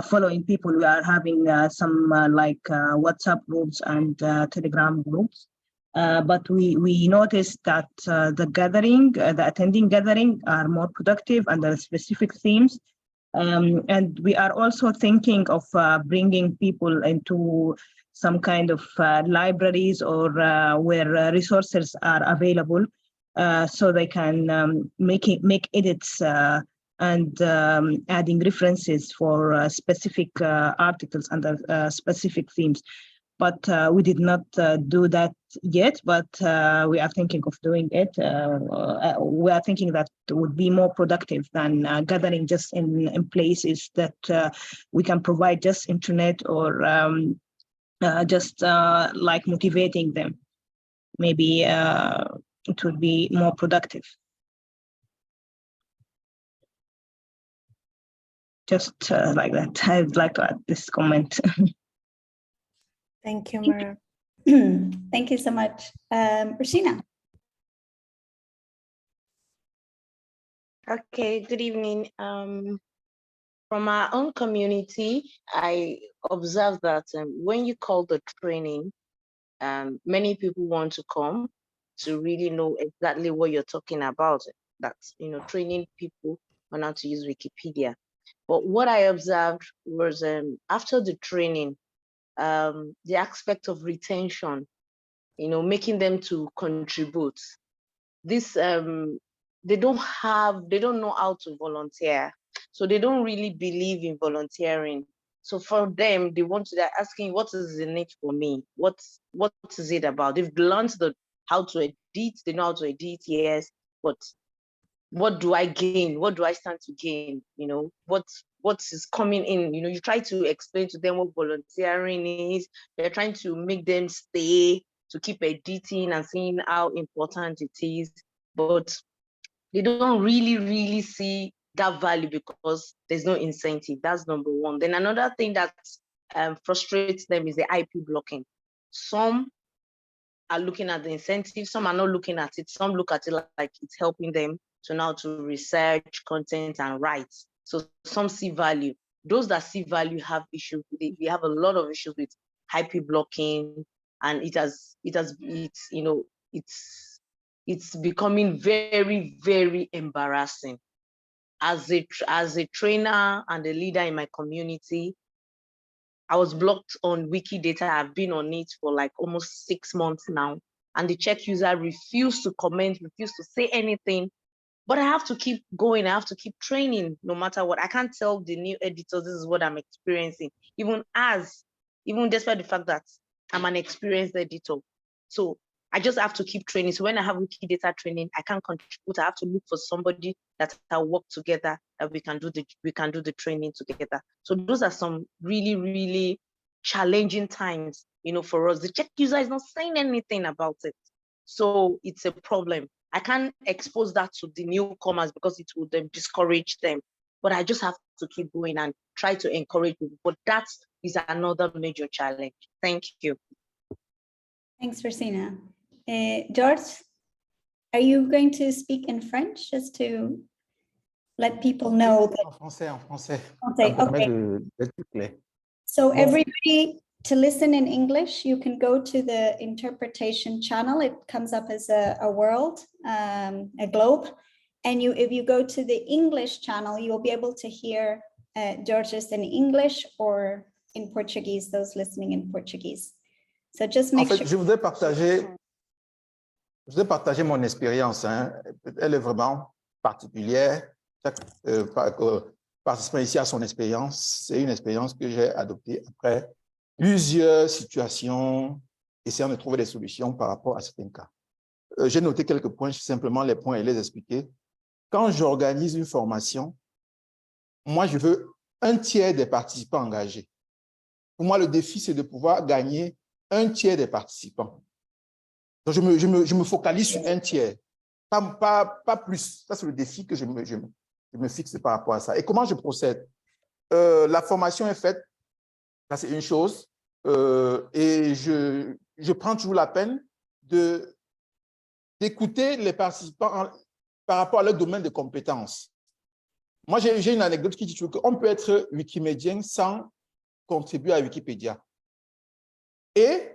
following people. We are having some WhatsApp groups and Telegram groups. But we noticed that the attending gathering are more productive under specific themes. And we are also thinking of bringing people into some kind of libraries or where resources are available so they can make edits and adding references for specific articles under specific themes. But we did not do that yet, but we are thinking of doing it. We are thinking that it would be more productive than gathering just in places that we can provide just internet or just like motivating them. Maybe it would be more productive. Just like that. I'd like to add this comment. Thank you, Mara. Thank you so much. Rashina. Okay, good evening. From our own community, I observed that when you call the training, many people want to come to really know exactly what you're talking about. That's, training people on how to use Wikipedia. But what I observed was after the training, the aspect of retention, making them to contribute. This, they don't know how to volunteer. So they don't really believe in volunteering. So for them, they're asking, what is in it for me? What is it about? They've learned how to edit, they know how to edit, yes, but what do I gain? What do I stand to gain? What is coming in? You try to explain to them what volunteering is. They're trying to make them stay, to keep editing and seeing how important it is. But they don't really see that value because there's no incentive. That's number one. Then another thing that frustrates them is the IP blocking. Some are looking at the incentive, some are not looking at it. Some look at it like it's helping them to now to research content and write. So some see value. Those that see value have issues. We have a lot of issues with IP blocking, and it's becoming very, very embarrassing. As a trainer and a leader in my community, I was blocked on Wikidata. I've been on it for like almost 6 months now. And the check user refused to comment, refused to say anything. But I have to keep going. I have to keep training no matter what. I can't tell the new editors this is what I'm experiencing, even despite the fact that I'm an experienced editor. So I just have to keep training. So when I have Wikidata training, I can't contribute. I have to look for somebody that I'll work together, that we can do the training together. So those are some really, really challenging times, for us. The check user is not saying anything about it. So it's a problem. I can't expose that to the newcomers because it would discourage them. But I just have to keep going and try to encourage people. But that is another major challenge. Thank you. Thanks, Rosina. George, are you going to speak in French just to let people know? En français. Okay. Okay. So everybody, to listen in English, you can go to the interpretation channel. It comes up as a world, a globe. And if you go to the English channel, you will be able to hear George's in English or in Portuguese, those listening in Portuguese. So just make sure. Je voudrais partager mon expérience. Elle est vraiment particulière. Chaque participant ici a son expérience. C'est une expérience que j'ai adoptée après plusieurs situations, essayant de trouver des solutions par rapport à certains cas. J'ai noté quelques points, simplement les points et les expliquer. Quand j'organise une formation, moi, je veux un tiers des participants engagés. Pour moi, le défi, c'est de pouvoir gagner un tiers des participants. Donc, je me focalise sur un tiers, pas plus. Ça, c'est le défi que je me fixe par rapport à ça. Et comment je procède? La formation est faite, ça c'est une chose, et je prends toujours la peine d'écouter les participants par rapport à leur domaine de compétences. Moi, j'ai une anecdote qui dit qu'on peut être wikimédien sans contribuer à Wikipédia. Et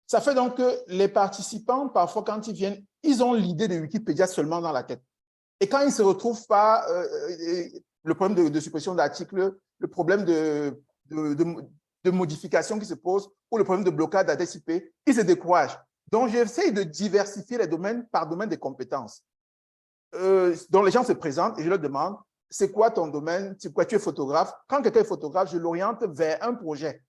ça fait donc que les participants, parfois, quand ils viennent, ils ont l'idée de Wikipédia seulement dans la tête. Et quand ils ne se retrouvent pas, le problème de suppression d'articles, le problème de modification qui se pose, ou le problème de blocage d'adresse IP, ils se découragent. Donc, j'essaie de diversifier les domaines par domaine de compétences. Donc, les gens se présentent et je leur demande, c'est quoi ton domaine? C'est quoi, tu es photographe? Quand quelqu'un est photographe, je l'oriente vers un projet.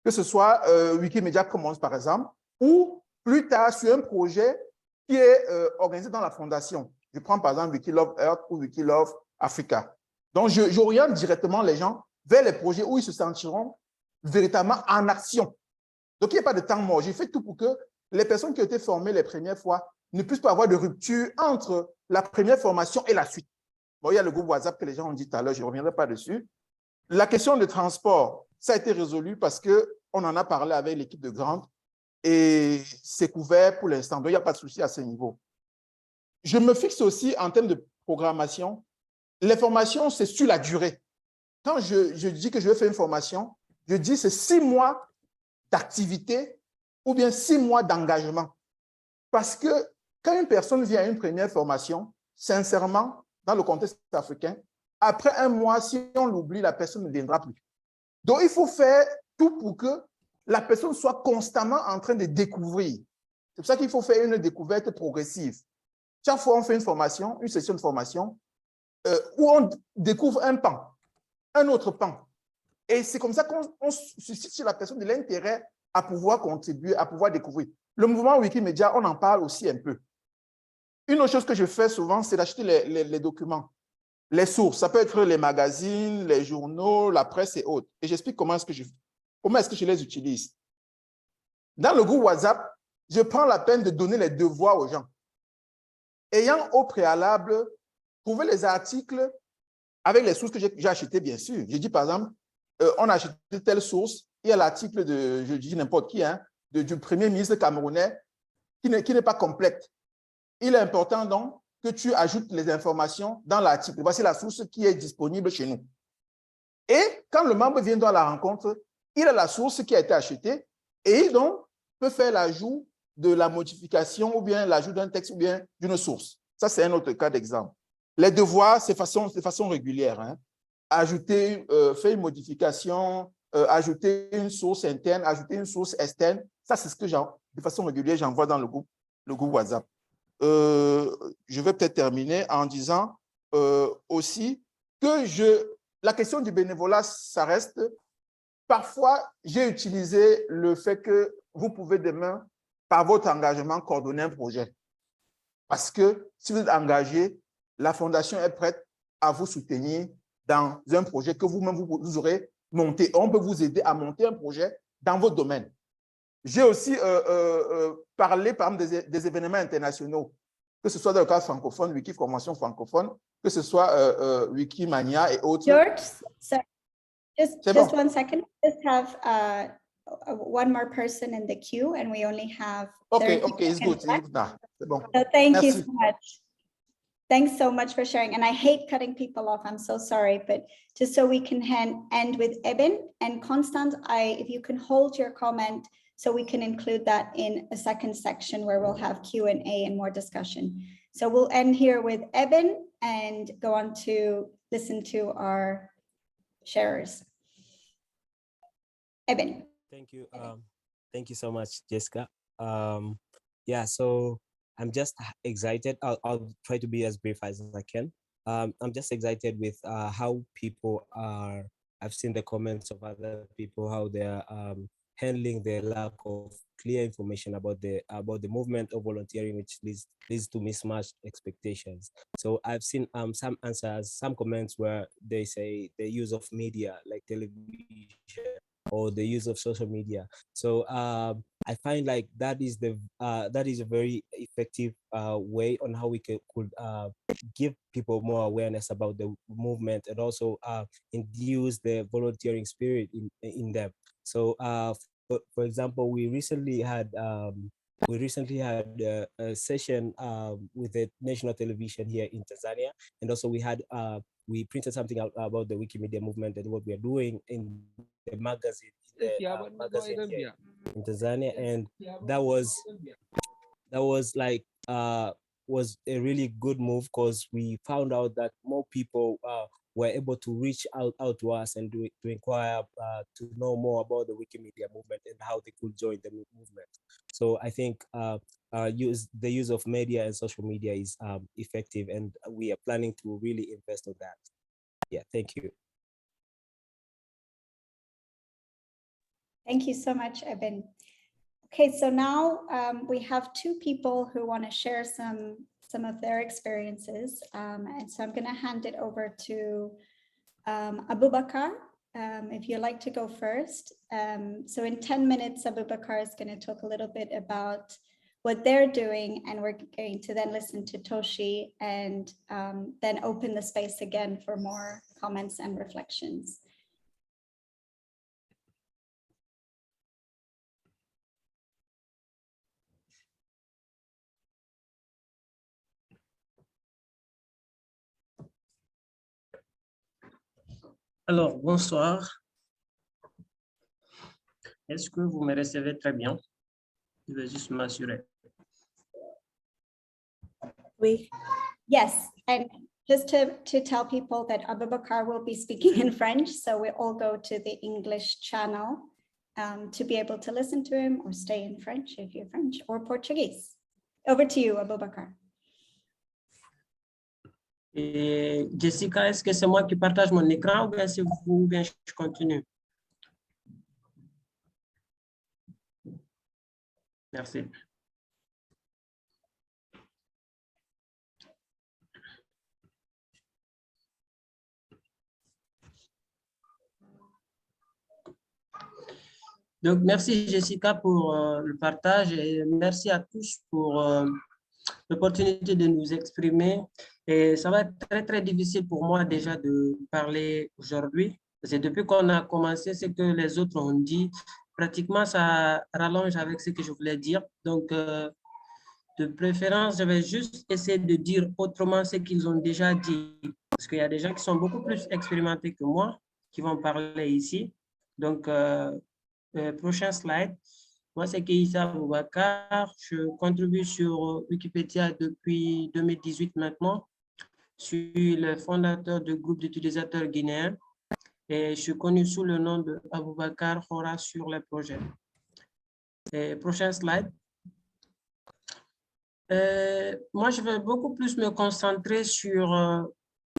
Que ce soit Wikimedia Commons, par exemple, ou plus tard sur un projet qui est organisé dans la fondation. Je prends par exemple Wikilove Earth ou Wikilove Africa. Donc, j'oriente directement les gens vers les projets où ils se sentiront véritablement en action. Donc, il n'y a pas de temps mort. J'ai fait tout pour que les personnes qui ont été formées les premières fois ne puissent pas avoir de rupture entre la première formation et la suite. Bon, il y a le groupe WhatsApp que les gens ont dit tout à l'heure, je ne reviendrai pas dessus. La question de transport, ça a été résolu parce qu'on en a parlé avec l'équipe de Grande et c'est couvert pour l'instant. Donc, il n'y a pas de souci à ce niveau. Je me fixe aussi en termes de programmation. Les formations, c'est sur la durée. quand je dis que je vais faire une formation, je dis c'est 6 mois d'activité ou bien 6 mois d'engagement. Parce que quand une personne vient à une première formation, sincèrement, dans le contexte africain, après 1 mois, si on l'oublie, la personne ne viendra plus. Donc, il faut faire tout pour que la personne soit constamment en train de découvrir. C'est pour ça qu'il faut faire une découverte progressive. Chaque fois, on fait une formation, une session de formation, où on découvre un pan, un autre pan. Et c'est comme ça qu'on suscite chez la personne de l'intérêt à pouvoir contribuer, à pouvoir découvrir. Le mouvement Wikimedia, on en parle aussi un peu. Une autre chose que je fais souvent, c'est d'acheter les documents, les sources. Ça peut être les magazines, les journaux, la presse et autres. Et j'explique comment est-ce que je les utilise. Dans le groupe WhatsApp, je prends la peine de donner les devoirs aux gens. Ayant au préalable trouvé les articles avec les sources que j'ai achetées, bien sûr. Je dis par exemple, on a acheté telle source, il y a l'article de, je dis n'importe qui, hein, du premier ministre camerounais qui n'est pas complète. Il est important donc que tu ajoutes les informations dans l'article. Voici la source qui est disponible chez nous. Et quand le membre vient dans la rencontre, il a la source qui a été achetée et il donc peut faire l'ajout de la modification ou bien l'ajout d'un texte ou bien d'une source. Ça, c'est un autre cas d'exemple. Les devoirs, c'est de façon régulière. Hein. Ajouter, faire une modification, ajouter une source interne, ajouter une source externe. Ça, c'est ce que de façon régulière, j'envoie dans le groupe WhatsApp. Je vais peut-être terminer en disant aussi que la question du bénévolat, ça reste. Parfois, j'ai utilisé le fait que vous pouvez demain, par votre engagement, coordonner un projet. Parce que si vous êtes engagé, la Fondation est prête à vous soutenir dans un projet que vous-même, vous aurez monté. On peut vous aider à monter un projet dans votre domaine. J'ai aussi parlé, par exemple, des événements internationaux, que ce soit dans le cadre francophone, Wiki Formation francophone, que ce soit Wikimania et autres. George, sorry, just 1 second. We just have one more person in the queue and we only have 30 it's good. C'est bon. So thank you so much. Thanks so much for sharing. And I hate cutting people off. I'm so sorry, but just so we can end with Eben and Constance, if you can hold your comment so we can include that in a second section where we'll have Q&A and more discussion. So we'll end here with Eben and go on to listen to our sharers. Eben. Thank you so much, Jessica. Yeah, so I'm just excited. I'll try to be as brief as I can. I'm just excited with how people are. I've seen the comments of other people, how they're handling the lack of clear information about the movement of volunteering, which leads to mismatched expectations. So I've seen some answers, some comments where they say the use of media like television or the use of social media. So I find like that is a very effective way on how we could give people more awareness about the movement and also induce the volunteering spirit in them. So for example, we recently had a session with the national television here in Tanzania, and also we printed something out about the Wikimedia movement and what we are doing in the magazine, here in Tanzania, and that was a really good move because we found out that more people were able to reach out to us and to inquire to know more about the Wikimedia movement and how they could join the movement. So I think the use of media and social media is effective, and we are planning to really invest in that. Yeah, thank you. Thank you so much, Eben. Okay, so now we have 2 people who want to share some of their experiences. And so I'm going to hand it over to Abubakar, if you'd like to go first. So in 10 minutes, Abubakar is going to talk a little bit about what they're doing, and we're going to then listen to Toshi and then open the space again for more comments and reflections. Alors, bonsoir. Est-ce que vous me recevez très bien? Je vais juste m'assurer. Oui. Yes, and just to tell people that Abubakar will be speaking in French, so we all go to the English channel to be able to listen to him or stay in French if you're French or Portuguese. Over to you, Abubakar. Et Jessica, est-ce que c'est moi qui partage mon écran ou bien c'est vous ou bien je continue? Merci. Donc, merci Jessica pour le partage et merci à tous pour l'opportunité de nous exprimer. Et ça va être très, très difficile pour moi déjà de parler aujourd'hui. C'est depuis qu'on a commencé ce que les autres ont dit. Pratiquement, ça rallonge avec ce que je voulais dire. Donc, de préférence, je vais juste essayer de dire autrement ce qu'ils ont déjà dit. Parce qu'il y a des gens qui sont beaucoup plus expérimentés que moi qui vont parler ici. Donc, prochain slide. Moi, c'est Keïssa Aboubakar. Je contribue sur Wikipédia depuis 2018 maintenant. Je suis le fondateur du groupe d'utilisateurs guinéens et je suis connu sous le nom de Aboubakar Hora sur le projet. Et prochain slide. Moi, je vais beaucoup plus me concentrer sur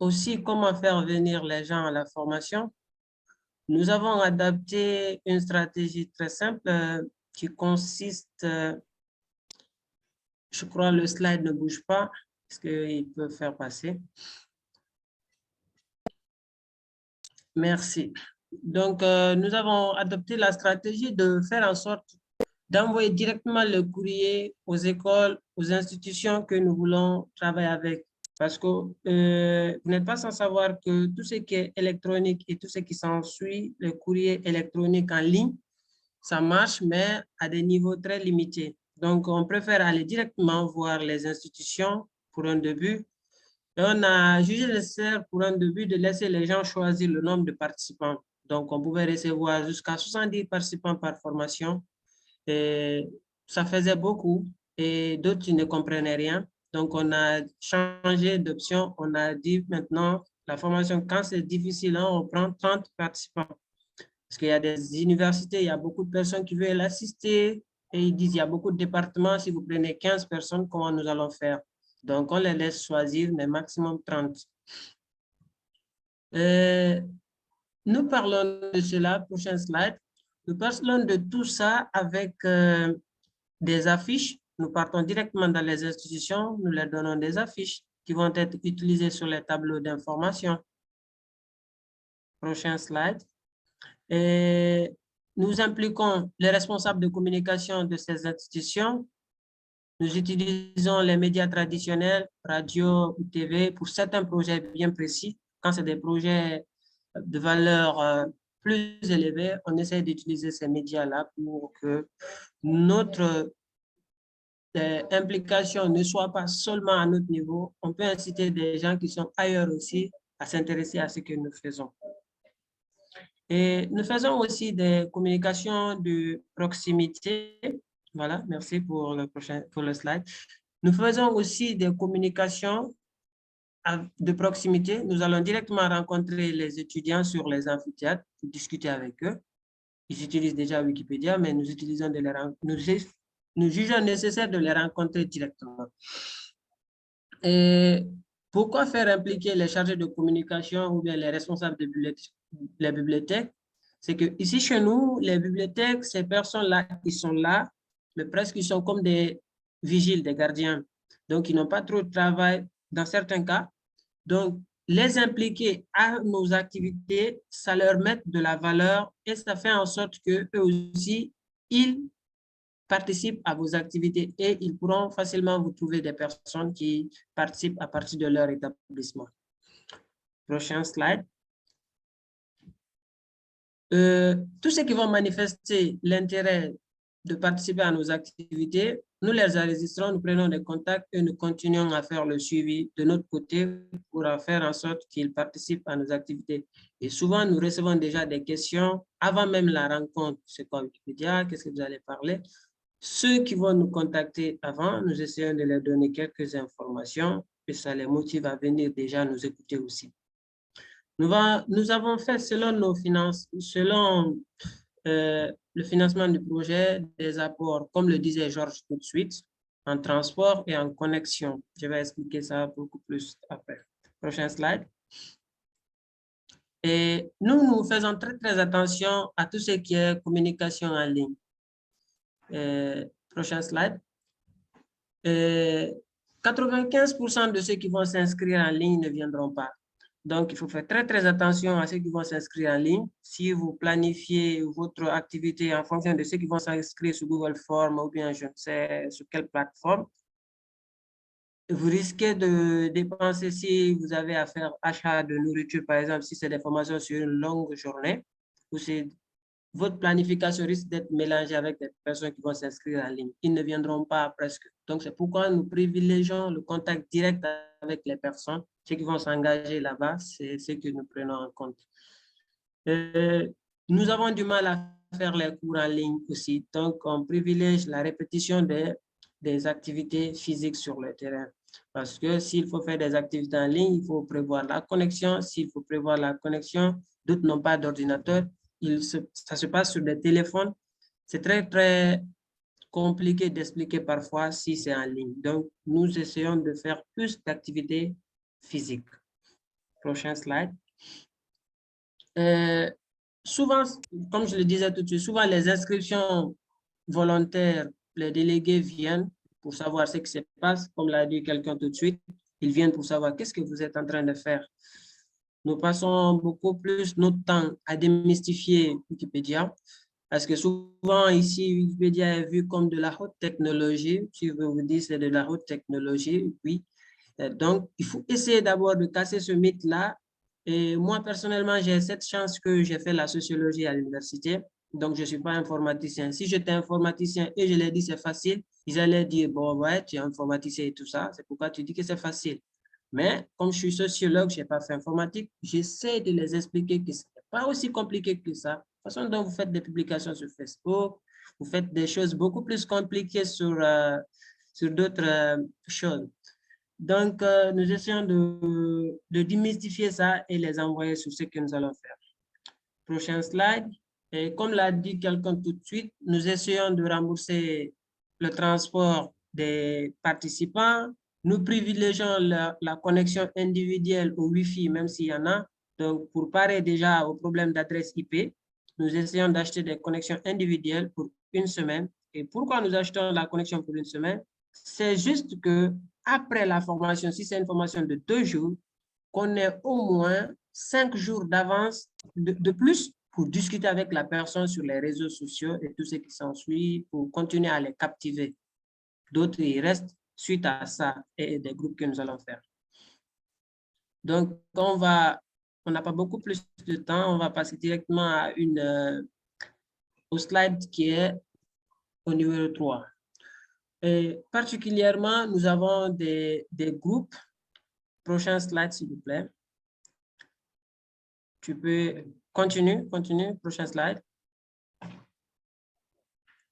aussi comment faire venir les gens à la formation. Nous avons adapté une stratégie très simple qui consiste, je crois le slide ne bouge pas, est-ce qu'il peut faire passer? Merci. Donc, nous avons adopté la stratégie de faire en sorte d'envoyer directement le courrier aux écoles, aux institutions que nous voulons travailler avec. Parce que vous n'êtes pas sans savoir que tout ce qui est électronique et tout ce qui s'ensuit, le courrier électronique en ligne, ça marche, mais à des niveaux très limités. Donc, on préfère aller directement voir les institutions pour un début. Et on a jugé nécessaire pour un début de laisser les gens choisir le nombre de participants. Donc, on pouvait recevoir jusqu'à 70 participants par formation. Et ça faisait beaucoup et d'autres ne comprenaient rien. Donc, on a changé d'option. On a dit maintenant, la formation, quand c'est difficile, on prend 30 participants. Parce qu'il y a des universités, il y a beaucoup de personnes qui veulent assister et ils disent, il y a beaucoup de départements, si vous prenez 15 personnes, comment nous allons faire? Donc, on les laisse choisir, mais maximum 30. Nous parlons de cela, prochain slide. Nous parlons de tout ça avec des affiches. Nous partons directement dans les institutions, nous leur donnons des affiches qui vont être utilisées sur les tableaux d'information. Prochain slide. Et nous impliquons les responsables de communication de ces institutions. Nous utilisons les médias traditionnels, radio ou TV, pour certains projets bien précis. Quand c'est des projets de valeur plus élevée, on essaie d'utiliser ces médias-là pour que notre implication ne soit pas seulement à notre niveau. On peut inciter des gens qui sont ailleurs aussi à s'intéresser à ce que nous faisons. Et nous faisons aussi des communications de proximité. Voilà, merci pour le slide. Nous faisons aussi des communications de proximité. Nous allons directement rencontrer les étudiants sur les amphithéâtres pour discuter avec eux. Ils utilisent déjà Wikipédia, mais nous utilisons nous jugeons nécessaire de les rencontrer directement. Et pourquoi faire impliquer les chargés de communication ou bien les responsables de les bibliothèques? C'est que ici chez nous, les bibliothèques, ces personnes-là, ils sont là, mais presque ils sont comme des vigiles, des gardiens. Donc, ils n'ont pas trop de travail dans certains cas. Donc, les impliquer à nos activités, ça leur met de la valeur et ça fait en sorte qu'eux aussi, ils participent à vos activités et ils pourront facilement vous trouver des personnes qui participent à partir de leur établissement. Prochain slide. Tous ceux qui vont manifester l'intérêt de participer à nos activités, nous les enregistrons, nous prenons des contacts et nous continuons à faire le suivi de notre côté pour faire en sorte qu'ils participent à nos activités. Et souvent, nous recevons déjà des questions avant même la rencontre. C'est quoi Wikipédia? Qu'est-ce que vous allez parler? Ceux qui vont nous contacter avant, nous essayons de leur donner quelques informations et ça les motive à venir déjà nous écouter aussi. Nous avons fait selon nos finances, selon le financement du projet, des apports, comme le disait Georges tout de suite, en transport et en connexion. Je vais expliquer ça beaucoup plus après. Prochain slide. Et nous faisons très attention à tout ce qui est communication en ligne. Prochain slide. 95% de ceux qui vont s'inscrire en ligne ne viendront pas. Donc, il faut faire très attention à ceux qui vont s'inscrire en ligne. Si vous planifiez votre activité en fonction de ceux qui vont s'inscrire sur Google Forms ou bien je ne sais sur quelle plateforme, vous risquez de dépenser si vous avez à faire achat de nourriture, par exemple, si c'est des formations sur une longue journée, ou si votre planification risque d'être mélangée avec des personnes qui vont s'inscrire en ligne. Ils ne viendront pas presque. Donc, c'est pourquoi nous privilégions le contact direct avec les personnes. Ceux qui vont s'engager là-bas, c'est ce que nous prenons en compte. Nous avons du mal à faire les cours en ligne aussi. Donc, on privilège la répétition des activités physiques sur le terrain. Parce que s'il faut faire des activités en ligne, il faut prévoir la connexion. S'il faut prévoir la connexion, d'autres n'ont pas d'ordinateur. Ça se passe sur des téléphones. C'est très compliqué d'expliquer parfois si c'est en ligne. Donc, nous essayons de faire plus d'activités physiques. Prochain slide. Souvent, comme je le disais tout de suite, souvent les inscriptions volontaires, les délégués viennent pour savoir ce qui se passe. Comme l'a dit quelqu'un tout de suite, ils viennent pour savoir qu'est-ce que vous êtes en train de faire. Nous passons beaucoup plus notre temps à démystifier Wikipédia parce que souvent ici, Wikipédia est vu comme de la haute technologie. Si je vous dis c'est de la haute technologie, oui. Donc, il faut essayer d'abord de casser ce mythe-là. Et moi, personnellement, j'ai cette chance que j'ai fait la sociologie à l'université. Donc, je ne suis pas informaticien. Si j'étais informaticien et je leur dis c'est facile, ils allaient dire, bon, ouais, tu es informaticien et tout ça. C'est pourquoi tu dis que c'est facile. Mais comme je suis sociologue, je n'ai pas fait informatique, j'essaie de les expliquer que ce n'est pas aussi compliqué que ça. De toute façon, dont vous faites des publications sur Facebook, vous faites des choses beaucoup plus compliquées sur d'autres choses. Donc, nous essayons de démystifier ça et les envoyer sur ce que nous allons faire. Prochain slide. Et comme l'a dit quelqu'un tout de suite, nous essayons de rembourser le transport des participants. Nous privilégions la connexion individuelle au Wi-Fi, même s'il y en a. Donc, pour parer déjà au problème d'adresse IP, nous essayons d'acheter des connexions individuelles pour une semaine. Et pourquoi nous achetons la connexion pour une semaine? C'est juste que après la formation, si c'est une formation de 2 jours, qu'on ait au moins 5 jours d'avance de plus pour discuter avec la personne sur les réseaux sociaux et tout ce qui s'ensuit pour continuer à les captiver. D'autres, ils restent suite à ça et des groupes que nous allons faire. Donc, on n'a pas beaucoup plus de temps, on va passer directement à au slide qui est au numéro 3. Et particulièrement, nous avons des groupes. Prochain slide, s'il vous plaît. Tu peux continuer. Prochain slide.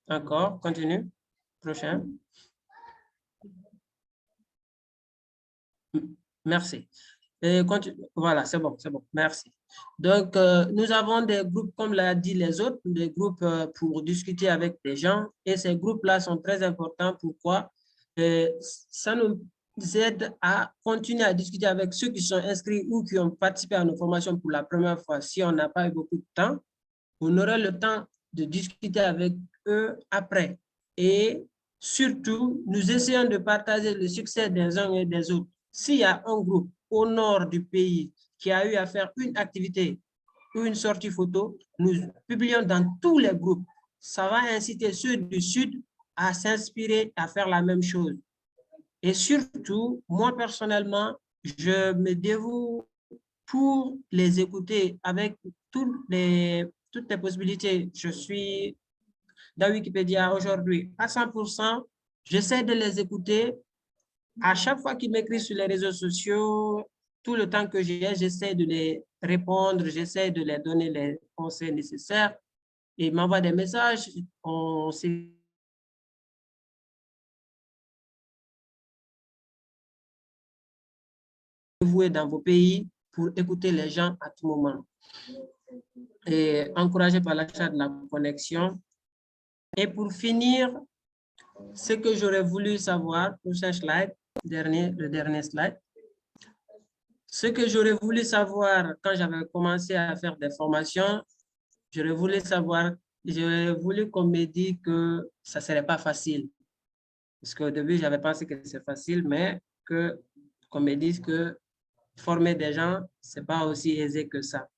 Encore, continue. Prochain. Merci. Et voilà, c'est bon, merci. Donc, nous avons des groupes, comme l'a dit les autres, des groupes pour discuter avec des gens. Et ces groupes-là sont très importants. Pourquoi? Ça nous aide à continuer à discuter avec ceux qui sont inscrits ou qui ont participé à nos formations pour la première fois. Si on n'a pas eu beaucoup de temps, on aura le temps de discuter avec eux après. Et surtout, nous essayons de partager le succès des uns et des autres. S'il y a un groupe au nord du pays qui a eu à faire une activité ou une sortie photo, nous publions dans tous les groupes. Ça va inciter ceux du sud à s'inspirer, à faire la même chose. Et surtout, moi personnellement, je me dévoue pour les écouter avec toutes les possibilités. dans Wikipédia aujourd'hui à 100%. J'essaie de les écouter. À chaque fois qu'ils m'écrivent sur les réseaux sociaux, tout le temps que j'ai, j'essaie de les répondre, j'essaie de les donner les conseils nécessaires. Ils m'envoient des messages, on s'est voué dans vos pays pour écouter les gens à tout moment. Et encouragé par l'achat de la connexion. Et pour finir, ce que j'aurais voulu savoir, prochain slide, le dernier slide. Ce que j'aurais voulu savoir quand j'avais commencé à faire des formations, j'aurais voulu qu'on me dise que ça ne serait pas facile. Parce qu'au début, j'avais pensé que c'est facile, mais qu'on me dise que former des gens, ce n'est pas aussi aisé que ça.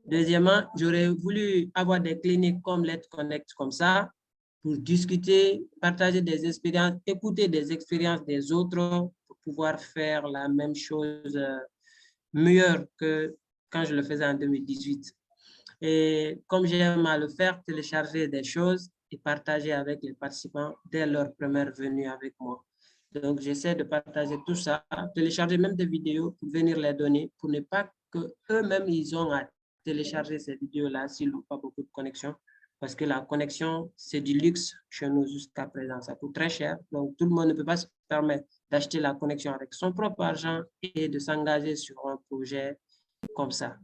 Deuxièmement, j'aurais voulu avoir des cliniques comme Let's Connect comme ça, pour discuter, partager des expériences, écouter des expériences des autres pour pouvoir faire la même chose meilleure que quand je le faisais en 2018. Et comme j'aime à le faire, télécharger des choses et partager avec les participants dès leur première venue avec moi. Donc, j'essaie de partager tout ça, télécharger même des vidéos pour venir les donner, pour ne pas qu'eux-mêmes, ils ont à télécharger ces vidéos-là s'ils n'ont pas beaucoup de connexion. Parce que la connexion, c'est du luxe chez nous jusqu'à présent. Ça coûte très cher. Donc, tout le monde ne peut pas se permettre d'acheter la connexion avec son propre argent et de s'engager sur un projet comme ça.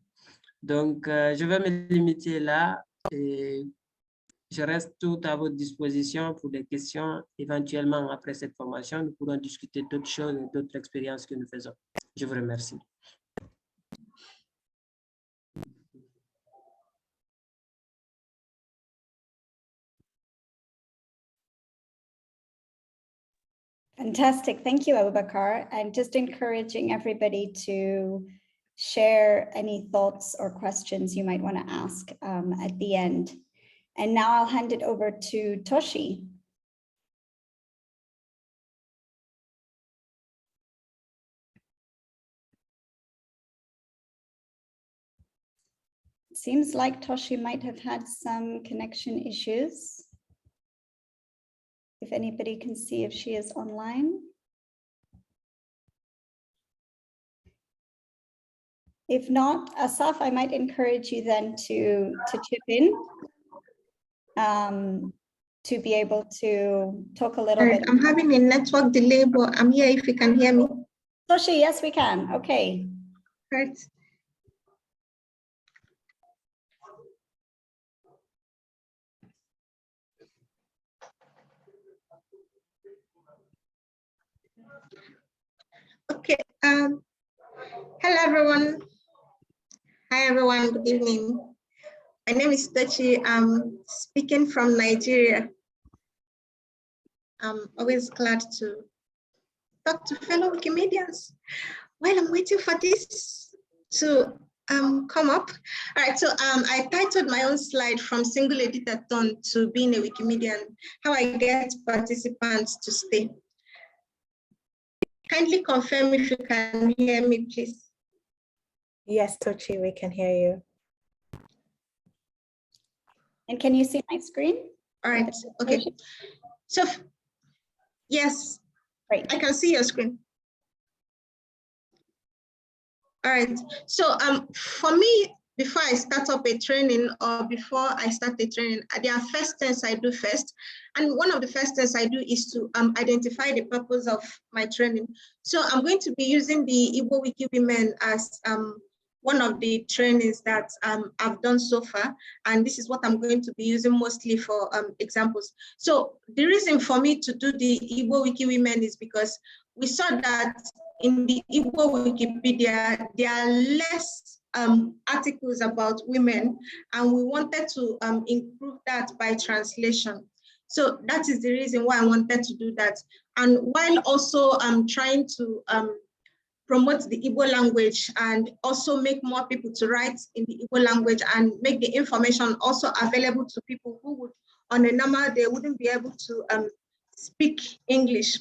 Donc, je vais me limiter là et je reste tout à votre disposition pour des questions. Éventuellement, après cette formation, nous pourrons discuter d'autres choses et d'autres expériences que nous faisons. Je vous remercie. Fantastic. Thank you, Abubakar. And just encouraging everybody to share any thoughts or questions you might want to ask at the end. And now I'll hand it over to Toshi. Seems like Toshi might have had some connection issues. If anybody can see if she is online. If not, Asaf, I might encourage you then to chip in to be able to talk a little bit. I'm having a network delay, but I'm here if you can hear me. Toshi, yes, we can. Okay. Right. Okay. Hello, everyone. Hi, everyone. Good evening. My name is Tochi. I'm speaking from Nigeria. I'm always glad to talk to fellow Wikimedians while I'm waiting for this to come up. All right, so I titled my own slide from single editathon to being a Wikimedian, how I get participants to stay. Kindly confirm if you can hear me, please. Yes, Tochi, we can hear you. And can you see my screen? All right, okay. So, yes, great. I can see your screen. All right, so for me, before I start up a training or before I start a training, there are first things I do first. And one of the first things I do is to identify the purpose of my training. So I'm going to be using the Igbo Wiki Women as one of the trainings that I've done so far. And this is what I'm going to be using mostly for examples. So the reason for me to do the Igbo Wiki Women is because we saw that in the Igbo Wikipedia, there are less articles about women, and we wanted to improve that by translation. So that is the reason why I wanted to do that. And while also trying to promote the Igbo language and also make more people to write in the Igbo language and make the information also available to people who would, on a normal day, wouldn't be able to speak English.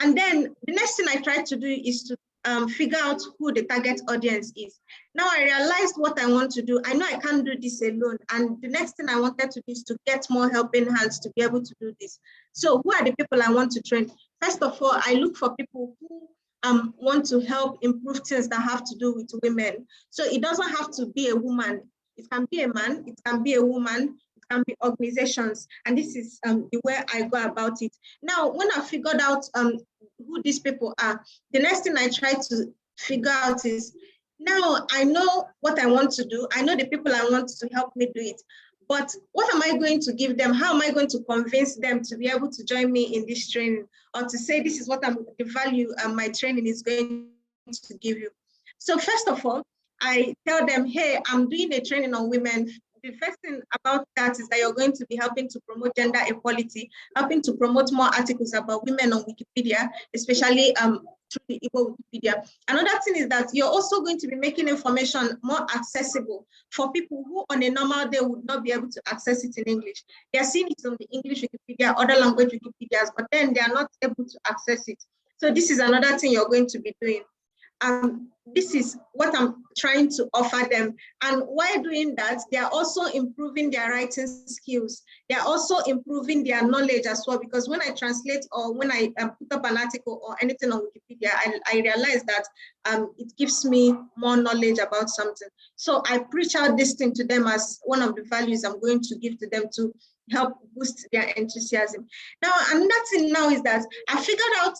And then the next thing I tried to do is to figure out who the target audience is. Now I realized what I want to do. I know I can't do this alone. And the next thing I wanted to do is to get more helping hands to be able to do this. So who are the people I want to train? First of all, I look for people who want to help improve things that have to do with women. So it doesn't have to be a woman. It can be a man, it can be a woman, it can be organizations. And this is the way I go about it. Now, when I figured out who these people are, the next thing I try to figure out is, now I know what I want to do. I know the people I want to help me do it. But what am I going to give them? How am I going to convince them to be able to join me in this training, or to say this is what the value my training is going to give you? So first of all, I tell them, hey, I'm doing a training on women. The first thing about that is that you're going to be helping to promote gender equality, helping to promote more articles about women on Wikipedia, especially through the Igbo Wikipedia. Another thing is that you're also going to be making information more accessible for people who on a normal day would not be able to access it in English. They're seeing it on the English Wikipedia, other language Wikipedias, but then they are not able to access it. So this is another thing you're going to be doing. This is what I'm trying to offer them. And while doing that, they are also improving their writing skills. They are also improving their knowledge as well, because when I translate or when I put up an article or anything on Wikipedia, I realize that it gives me more knowledge about something. So I preach out this thing to them as one of the values I'm going to give to them to help boost their enthusiasm. Now, another thing now is that I figured out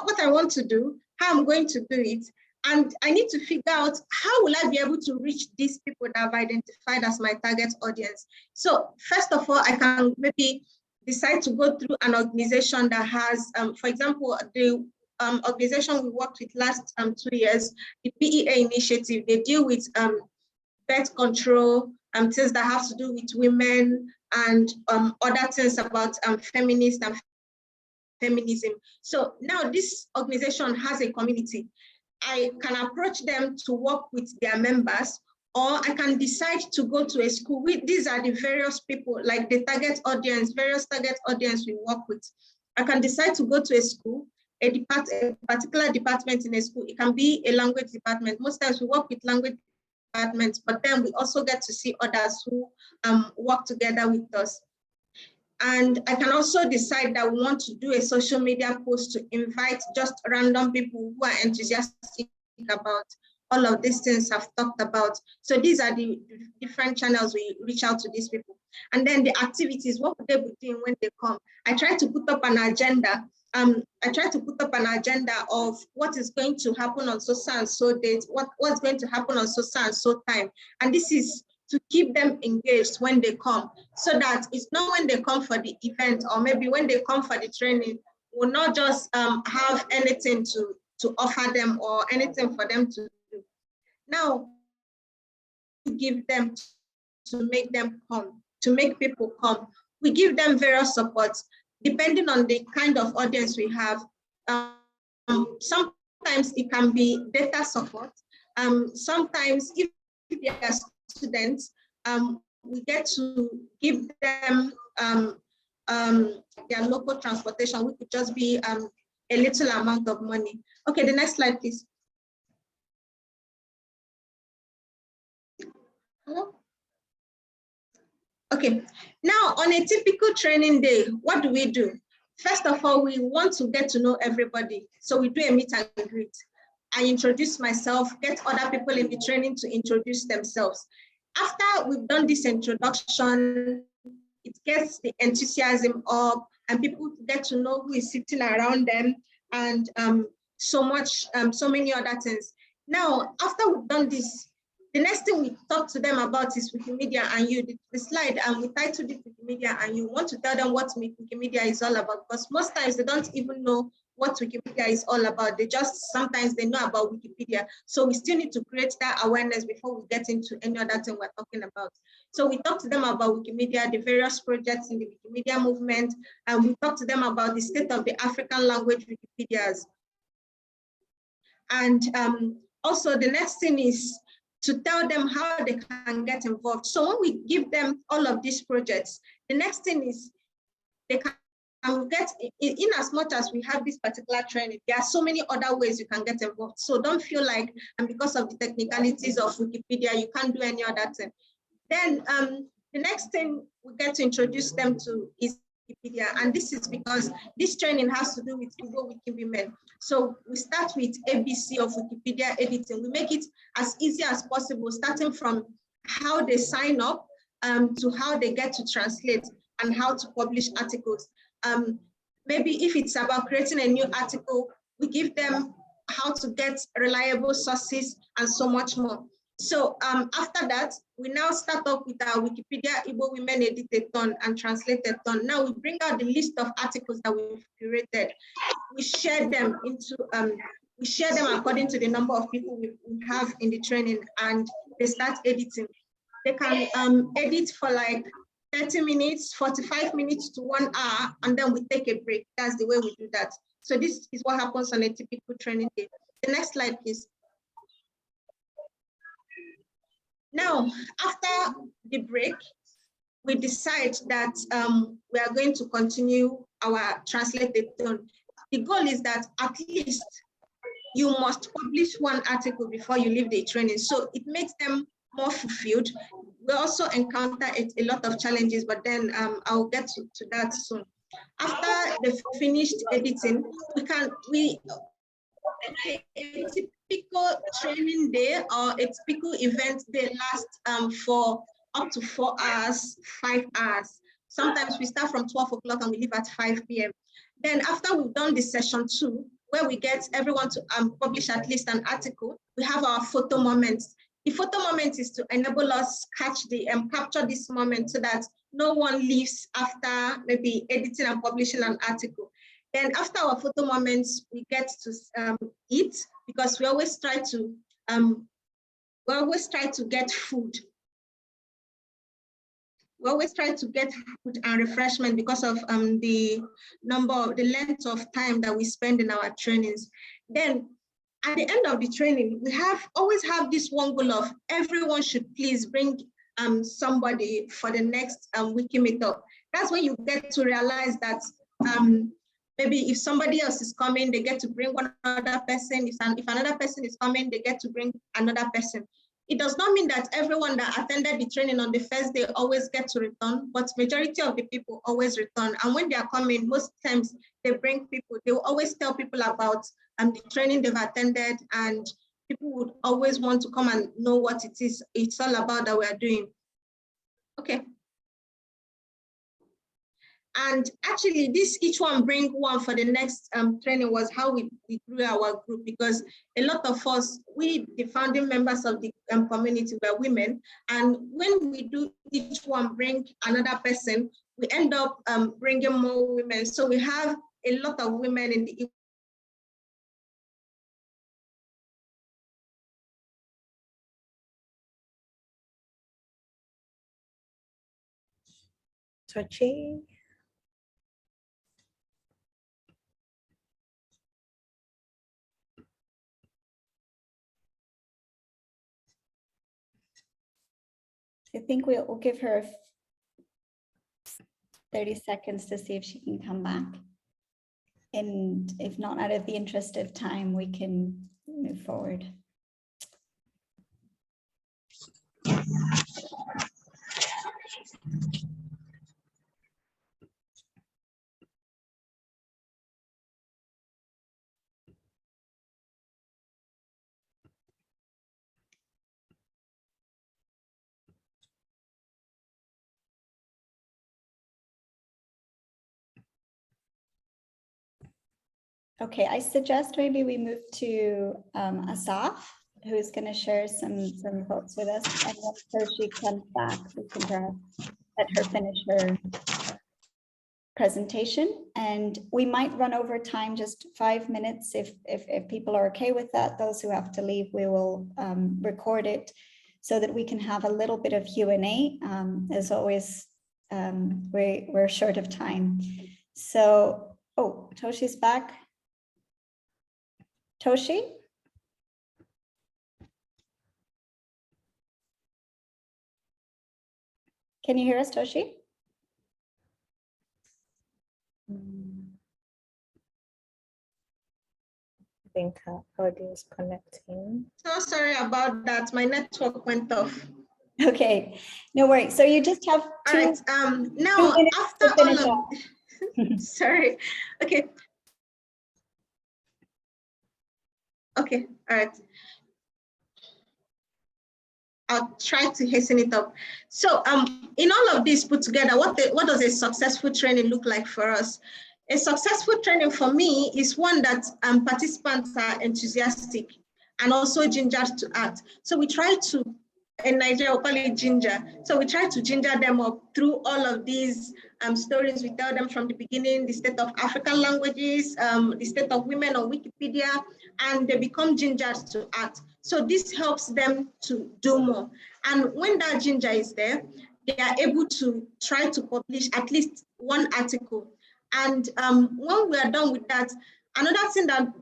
what I want to do, how I'm going to do it. And I need to figure out how will I be able to reach these people that I've identified as my target audience. So first of all, I can maybe decide to go through an organization that has, for example, the organization we worked with last 2 years, the PEA initiative. They deal with birth control, things that have to do with women, and other things about feminist and feminism. So now this organization has a community. I can approach them to work with their members, or I can decide to go to a school. These are the various people, like the target audience, various target audience we work with. I can decide to go to a school, a particular department in a school. It can be a language department. Most times we work with language departments, but then we also get to see others who work together with us. And I can also decide that we want to do a social media post to invite just random people who are enthusiastic about all of these things I've talked about. So these are the different channels we reach out to these people. And then the activities, what would they be doing when they come? I try to put up an agenda. Of what is going to happen on so and so date, what's going to happen on so and so time. And this is to keep them engaged when they come, so that it's not when they come for the event, or maybe when they come for the training, we'll not just have anything to offer them or anything for them to do. Now, give them to make them come, to make people come. We give them various supports, depending on the kind of audience we have. Sometimes it can be data support. Sometimes if they are students, we get to give them their local transportation, which could just be a little amount of money. Okay, the next slide, please. Hello? Okay, now on a typical training day, what do we do? First of all, we want to get to know everybody. So we do a meet and greet. I introduce myself, get other people in the training to introduce themselves. After we've done this introduction, it gets the enthusiasm up and people get to know who is sitting around them, and so many other things. Now, after we've done this, the next thing we talk to them about is Wikimedia and You. The slide, we titled it Wikimedia and You. We want to tell them what Wikimedia is all about, because most times they don't even know what Wikipedia is all about. Sometimes they know about Wikipedia. So we still need to create that awareness before we get into any other thing we're talking about. So we talk to them about Wikimedia, the various projects in the Wikimedia movement, and we talk to them about the state of the African language Wikipedias. And also the next thing is to tell them how they can get involved. So when we give them all of these projects, the next thing is they can And in as much as we have this particular training, there are so many other ways you can get involved. So don't feel like, and because of the technicalities of Wikipedia, you can't do any other thing. Then the next thing we get to introduce them to is Wikipedia. And this is because this training has to do with Igbo Wiki women. So we start with ABC of Wikipedia editing. We make it as easy as possible, starting from how they sign up to how they get to translate and how to publish articles. Maybe if it's about creating a new article, we give them how to get reliable sources and so much more. So after that, we now start up with our Wikipedia Igbo Women Editathon and Translated-thon. Now we bring out the list of articles that we've curated. We share them according to the number of people we have in the training, and they start editing. They can edit for like 30 minutes, 45 minutes to 1 hour, and then we take a break. That's the way we do that. So this is what happens on a typical training day. The next slide, please. Now, after the break, we decide that we are going to continue our translated-thon. The goal is that at least you must publish one article before you leave the training. So it makes them more fulfilled. We also encounter a lot of challenges, but then I'll get to that soon. After the finished editing, a typical training day or a typical event day lasts for up to 4 hours, 5 hours. Sometimes we start from 12 o'clock and we leave at 5 p.m. Then after we've done the session 2, where we get everyone to publish at least an article, we have our photo moments. The photo moment is to enable us capture this moment so that no one leaves after maybe editing and publishing an article. Then after our photo moments, we get to eat, because we always try to get food. We always try to get food and refreshment because of the length of time that we spend in our trainings. Then at the end of the training, we always have this one goal of everyone should please bring somebody for the next wiki meetup. That's when you get to realize that maybe if somebody else is coming, they get to bring one other person. If another person is coming, they get to bring another person. It does not mean that everyone that attended the training on the first day always get to return, but majority of the people always return. And when they are coming, most times they bring people. They will always tell people about the training they've attended, and people would always want to come and know what it's all about that we are doing. Okay. And actually, each one bring one for the next training was how we grew our group, because a lot of us, the founding members of the community were women. And when we do each one bring another person, we end up bringing more women. So we have a lot of women in the Touchy. I think we'll give her 30 seconds to see if she can come back. And if not, out of the interest of time, we can move forward. Okay, I suggest maybe we move to Asaf, who's going to share some thoughts with us, and once she comes back, we can perhaps let her finish her presentation. And we might run over time, just 5 minutes, if people are okay with that. Those who have to leave, we will record it so that we can have a little bit of Q&A. As always, we're short of time. So, oh, Toshi's back. Toshi? Can you hear us, Toshi? think her audio is connecting. So sorry about that. My network went off. Okay, no worries. So you just have All right. Now, after all of sorry. Okay. Okay. All right. I'll try to hasten it up. So in all of this put together, what does a successful training look like for us? A successful training for me is one that participants are enthusiastic and also gingered to act. So we try to, in Nigeria, we call it ginger. So we try to ginger them up through all of these stories. We tell them from the beginning, the state of African languages, the state of women on Wikipedia, and they become gingered to act. So this helps them to do more. And when that ginger is there, they are able to try to publish at least one article. And when we are done with that, another thing that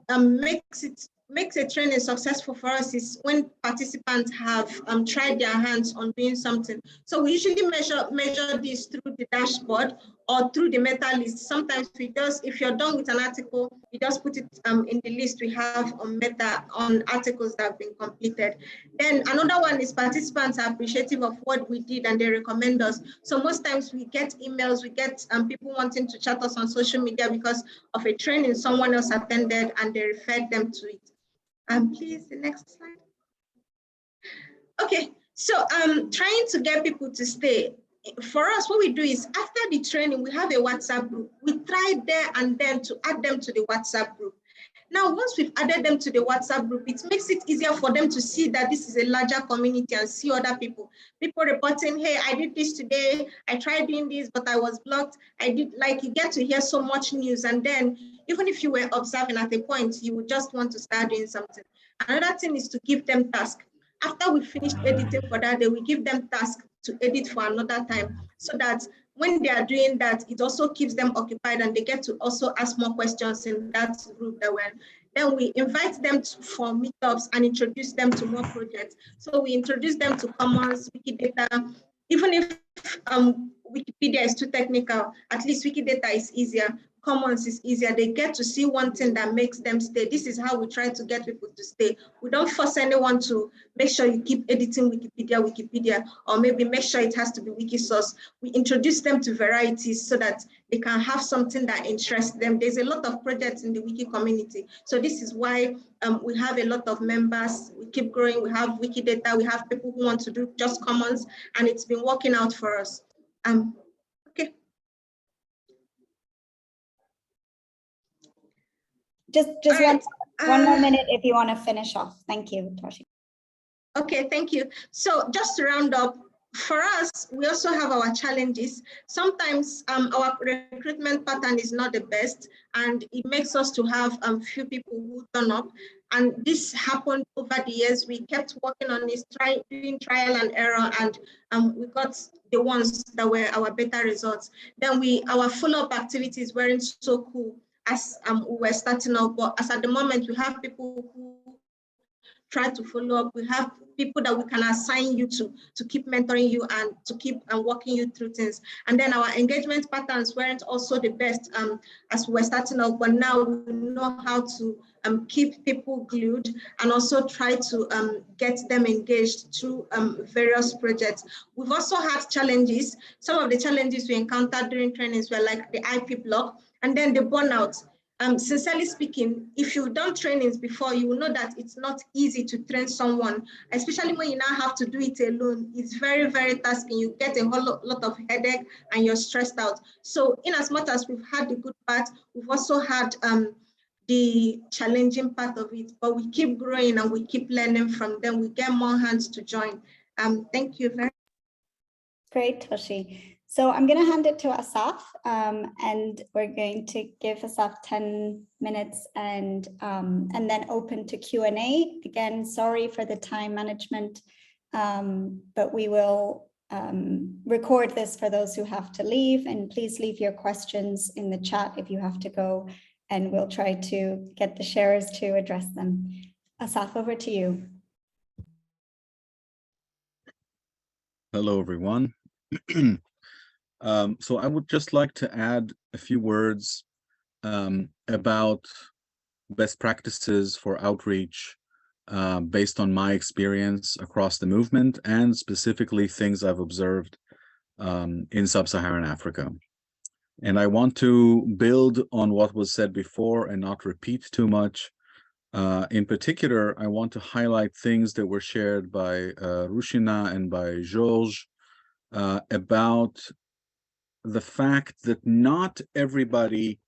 makes a training successful for us is when participants have tried their hands on doing something. So we usually measure this through the dashboard or through the meta list. Sometimes we just, if you're done with an article, we just put it in the list we have on meta on articles that have been completed. Then another one is participants are appreciative of what we did and they recommend us. So most times we get emails, we get people wanting to chat us on social media because of a training someone else attended and they referred them to it. Please, the next slide. Okay, so trying to get people to stay. For us, what we do is after the training, we have a WhatsApp group. We try there and then to add them to the WhatsApp group. Now, once we've added them to the WhatsApp group, it makes it easier for them to see that this is a larger community and see other people. People reporting, hey, I did this today. I tried doing this, but I was blocked. I did, like, you get to hear so much news. And then even if you were observing at a point, you would just want to start doing something. Another thing is to give them tasks. After we finished editing for that day, we give them tasks to edit for another time so that when they are doing that, it also keeps them occupied and they get to also ask more questions in that group that we're. Then we invite them for meetups and introduce them to more projects. So we introduce them to Commons, Wikidata. Even if Wikipedia is too technical, at least Wikidata is easier. Commons is easier. They get to see one thing that makes them stay. This is how we try to get people to stay. We don't force anyone to make sure you keep editing Wikipedia, or maybe make sure it has to be Wikisource. We introduce them to varieties so that they can have something that interests them. There's a lot of projects in the Wiki community. So this is why we have a lot of members. We keep growing. We have Wikidata. We have people who want to do just Commons, and it's been working out for us. Okay. Just one more minute if you want to finish off. Thank you, Toshi. Okay, thank you. So just to round up, for us, we also have our challenges. Sometimes our recruitment pattern is not the best, and it makes us to have few people who turn up. And this happened over the years. We kept working on this, doing trial and error, and we got the ones that were our better results. Then our follow-up activities weren't so cool as we were starting out, but as at the moment, we have people who try to follow up. We have people that we can assign you to keep mentoring you and to keep walking you through things. And then our engagement patterns weren't also the best as we were starting out, but now we know how to keep people glued and also try to get them engaged through various projects. We've also had challenges. Some of the challenges we encountered during trainings were like the IP block and then the burnout. Sincerely speaking, if you've done trainings before, you will know that it's not easy to train someone, especially when you now have to do it alone. It's very, very tasking. You get a whole lot of headache and you're stressed out. So in as much as we've had the good part, we've also had the challenging part of it, but we keep growing and we keep learning from them. We get more hands to join. Thank you very much. Great, Toshi. So I'm going to hand it to Asaf, and we're going to give Asaf 10 minutes and then open to Q&A. Again, sorry for the time management, but we will record this for those who have to leave, and please leave your questions in the chat if you have to go, and we'll try to get the sharers to address them. Asaf, over to you. Hello, everyone. So I would just like to add a few words about best practices for outreach based on my experience across the movement and specifically things I've observed in Sub-Saharan Africa. And I want to build on what was said before and not repeat too much. In particular, I want to highlight things that were shared by Rushina and by Georges about the fact that not everybody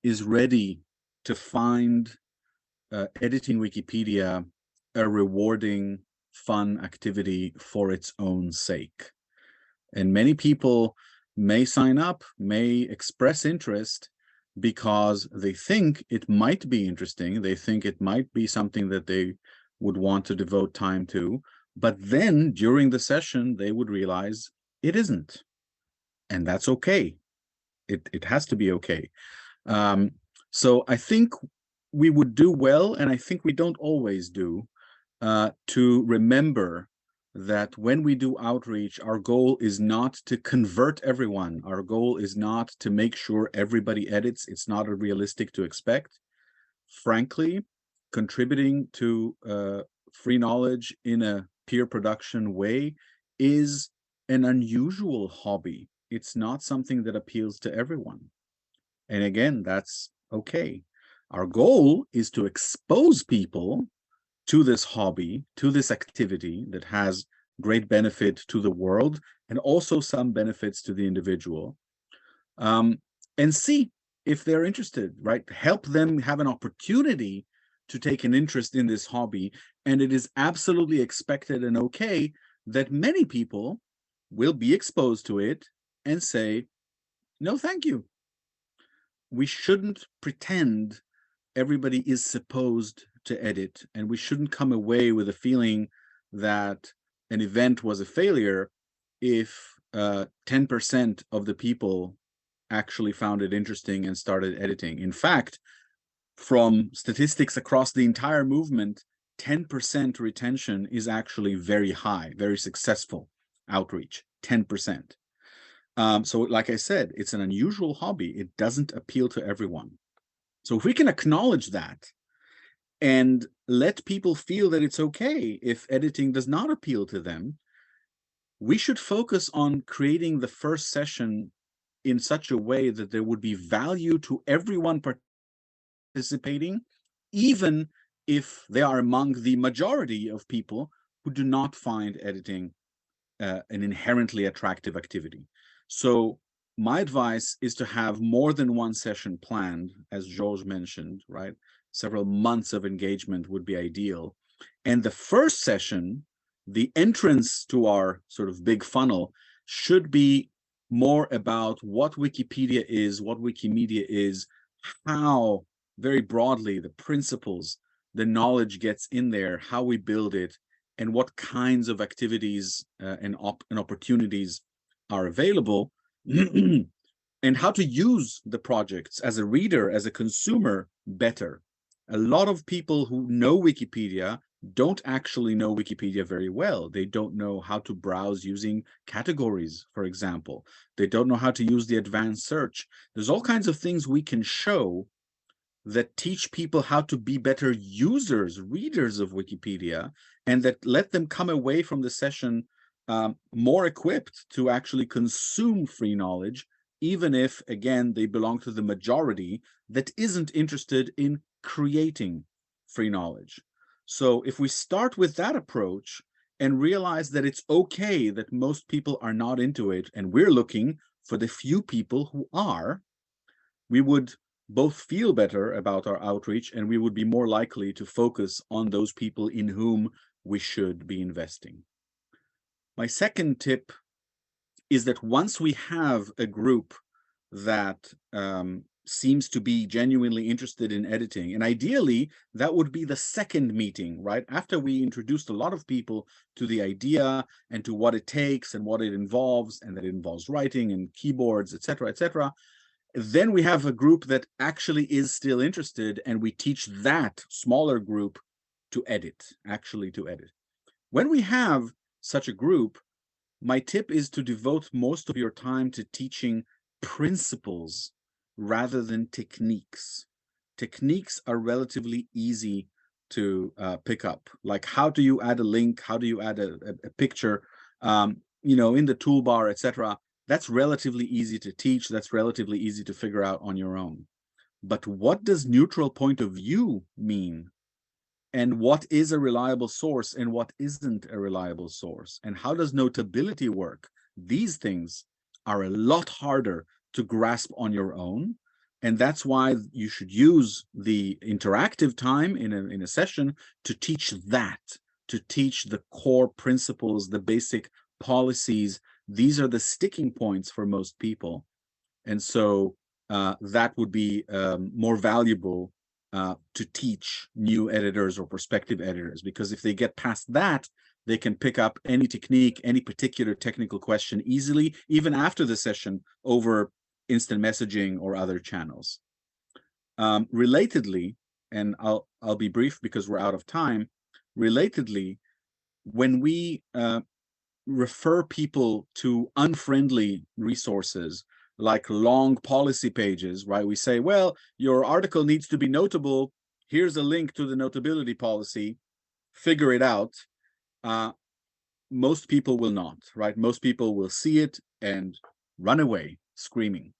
is ready to find editing Wikipedia a rewarding, fun activity for its own sake. And many people may sign up, may express interest because they think it might be interesting. They think it might be something that they would want to devote time to. But then during the session, they would realize it isn't. And that's okay. It has to be okay. So I think we would do well, and I think we don't always do, to remember that when we do outreach, our goal is not to convert everyone. Our goal is not to make sure everybody edits. It's not realistic to expect. Frankly, contributing to free knowledge in a peer production way is an unusual hobby. It's not something that appeals to everyone. And again, that's okay. Our goal is to expose people to this hobby, to this activity that has great benefit to the world and also some benefits to the individual, and see if they're interested, right? Help them have an opportunity to take an interest in this hobby. And it is absolutely expected and okay that many people will be exposed to it and say, no, thank you. We shouldn't pretend everybody is supposed to edit, and we shouldn't come away with a feeling that an event was a failure if 10% of the people actually found it interesting and started editing. In fact, from statistics across the entire movement, 10% retention is actually very high, very successful outreach, 10%. So like I said, it's an unusual hobby. It doesn't appeal to everyone. So if we can acknowledge that and let people feel that it's okay if editing does not appeal to them, we should focus on creating the first session in such a way that there would be value to everyone participating, even if they are among the majority of people who do not find editing an inherently attractive activity. So my advice is to have more than one session planned, as Georges mentioned, right? Several months of engagement would be ideal. And the first session, the entrance to our sort of big funnel, should be more about what Wikipedia is, what Wikimedia is, how, very broadly, the principles, the knowledge gets in there, how we build it, and what kinds of activities and opportunities are available, and how to use the projects as a reader, as a consumer, better. A lot of people who know Wikipedia don't actually know Wikipedia very well. They don't know how to browse using categories, for example. They don't know how to use the advanced search. There's all kinds of things we can show that teach people how to be better users, readers of Wikipedia, and that let them come away from the session more equipped to actually consume free knowledge, even if, again, they belong to the majority that isn't interested in creating free knowledge. So if we start with that approach and realize that it's okay that most people are not into it, and we're looking for the few people who are, we would both feel better about our outreach, and we would be more likely to focus on those people in whom we should be investing. My second tip is that once we have a group that seems to be genuinely interested in editing, and ideally that would be the second meeting, right? After we introduced a lot of people to the idea and to what it takes and what it involves, and that it involves writing and keyboards, etc., then we have a group that actually is still interested, and we teach that smaller group to edit, actually to edit. When we have such a group, my tip is to devote most of your time to teaching principles rather than techniques. techniques are relatively easy to pick up. Like, how do you add a link? How do you add a picture? You know, in the toolbar, etc. That's relatively easy to teach. That's relatively easy to figure out on your own. But what does neutral point of view mean? And what is a reliable source and what isn't a reliable source? And how does notability work? These things are a lot harder to grasp on your own. And that's why you should use the interactive time in a session to teach that, to teach the core principles, the basic policies. These are the sticking points for most people. And so that would be more valuable to teach new editors or prospective editors, because if they get past that, they can pick up any technique, any particular technical question easily, even after the session, over instant messaging or other channels. Relatedly, and I'll be brief because we're out of time. Relatedly, when we refer people to unfriendly resources like long policy pages, right? We say, well, your article needs to be notable. Here's a link to the notability policy. Figure it out. Most people will not, right? Most people will see it and run away screaming,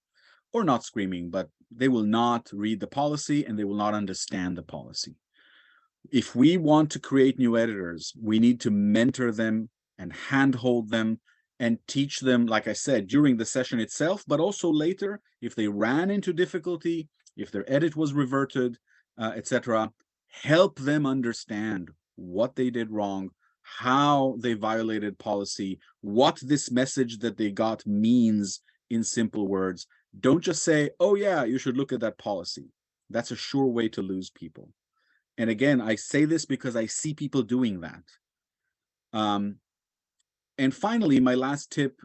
or not screaming, but they will not read the policy and they will not understand the policy. If we want to create new editors, we need to mentor them and handhold them and teach them, like I said, during the session itself, but also later, if they ran into difficulty, if their edit was reverted, etc., help them understand what they did wrong, how they violated policy, what this message that they got means in simple words. Don't just say, oh yeah, you should look at that policy. That's a sure way to lose people. And again, I say this because I see people doing that. And finally, my last tip,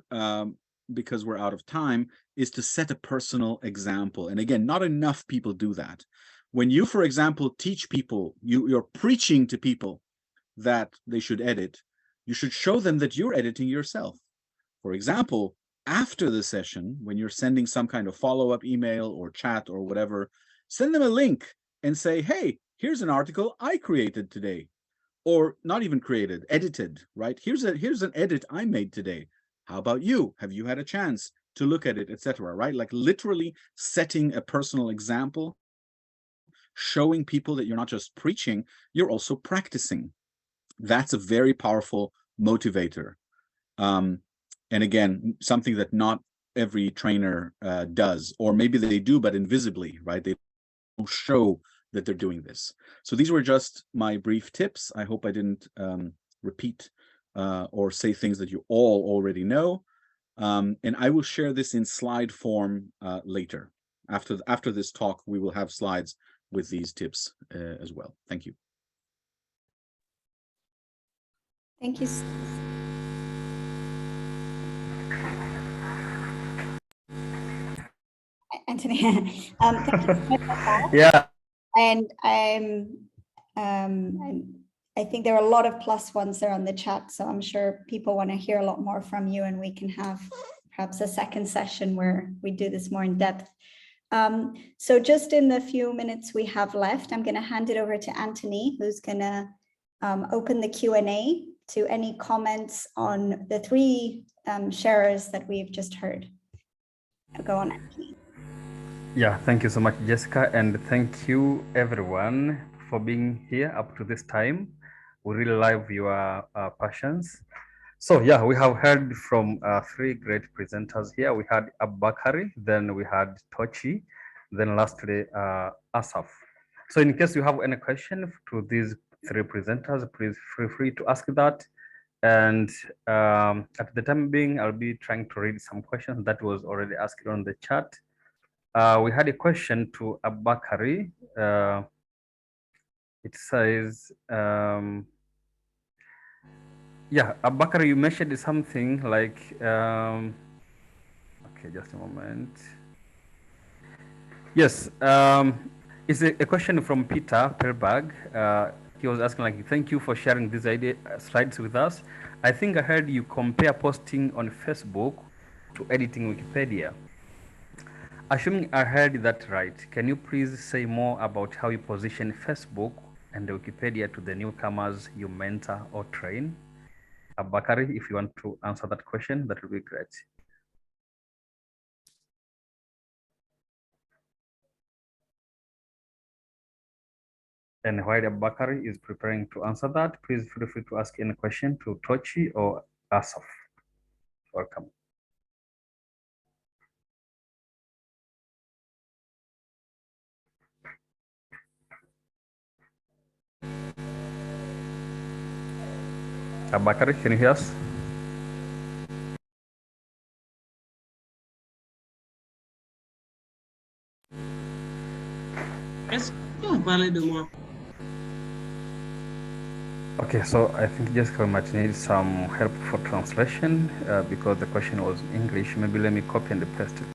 because we're out of time, is to set a personal example. And again, not enough people do that. When you, for example, teach people, you're preaching to people that they should edit, you should show them that you're editing yourself. For example, after the session, when you're sending some kind of follow-up email or chat or whatever, send them a link and say, hey, here's an article I created today. Or not even created, edited, right? Here's an edit I made today. How about you? Have you had a chance to look at it, etc., right? Like literally setting a personal example, showing people that you're not just preaching, you're also practicing. That's a very powerful motivator. And again, something that not every trainer does, or maybe they do, but invisibly, right? They don't show that they're doing this. So these were just my brief tips. I hope I didn't repeat or say things that you all already know. And I will share this in slide form later. After this talk, we will have slides with these tips as well. Thank you. Thank you. Anthony. Thank you so much for that. Yeah. And I think there are a lot of plus ones there on the chat, so I'm sure people want to hear a lot more from you, and we can have perhaps a second session where we do this more in depth. So just in the few minutes we have left, I'm going to hand it over to Anthony, who's going to open the Q&A to any comments on the three sharers that we've just heard. Go on, Anthony. Yeah, thank you so much, Jessica, and thank you everyone for being here up to this time. We really love your passions. So yeah, we have heard from three great presenters here. We had Abubakari, then we had Tochi, then lastly Asaf. So in case you have any question to these three presenters, please feel free to ask that. And at the time being, I'll be trying to read some questions that was already asked on the chat. We had a question to Abubakari. It says, yeah, Abubakari, you mentioned something like, okay, just a moment. Yes, it's a question from Peter Perberg. He was asking, like, thank you for sharing these slides with us. I think I heard you compare posting on Facebook to editing Wikipedia. Assuming I heard that right, can you please say more about how you position Facebook and Wikipedia to the newcomers you mentor or train? Bakari, if you want to answer that question, that would be great. And while Bakari is preparing to answer that, please feel free to ask any question to Tochi or Asaf. Welcome. Bakari, can you hear us? Est-ce que vous parlez de moi? Okay, so I think Jessica might need some help for translation because the question was in English. Maybe let me copy and paste it.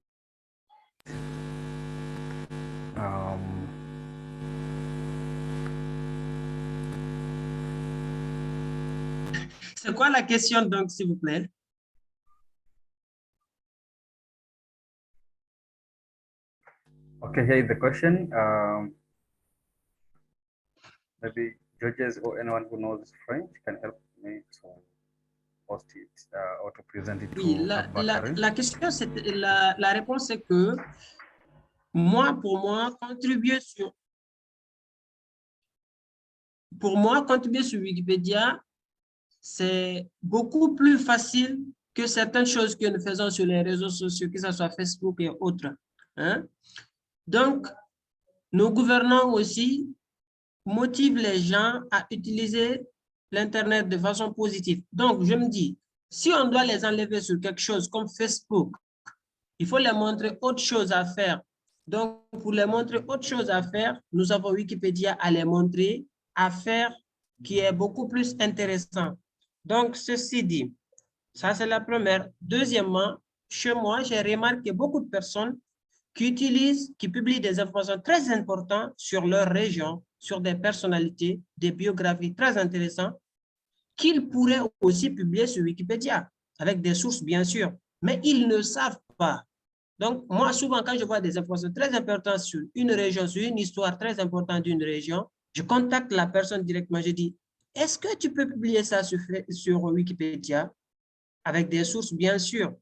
C'est quoi la question donc, s'il vous plaît? Okay, here is the question. Maybe judges or anyone who knows French can help me to post it or to present it Oui, to Bakari. la question, la réponse c'est que pour moi, contribuer sur Wikipédia, c'est beaucoup plus facile que certaines choses que nous faisons sur les réseaux sociaux, que ce soit Facebook et autres. Hein? Donc, nos gouvernants aussi motivent les gens à utiliser l'Internet de façon positive. Donc, je me dis, si on doit les enlever sur quelque chose comme Facebook, il faut les montrer autre chose à faire. Donc, pour les montrer autre chose à faire, nous avons Wikipédia à les montrer, à faire qui est beaucoup plus intéressant. Donc, ceci dit, ça c'est la première. Deuxièmement, chez moi, j'ai remarqué beaucoup de personnes qui publient des informations très importantes sur leur région, sur des personnalités, des biographies très intéressantes, qu'ils pourraient aussi publier sur Wikipédia, avec des sources bien sûr, mais ils ne savent pas. Donc, moi, souvent, quand je vois des informations très importantes sur une région, sur une histoire très importante d'une région, je contacte la personne directement. Je dis, est-ce que tu peux publier ça sur Wikipédia avec des sources, bien sûr.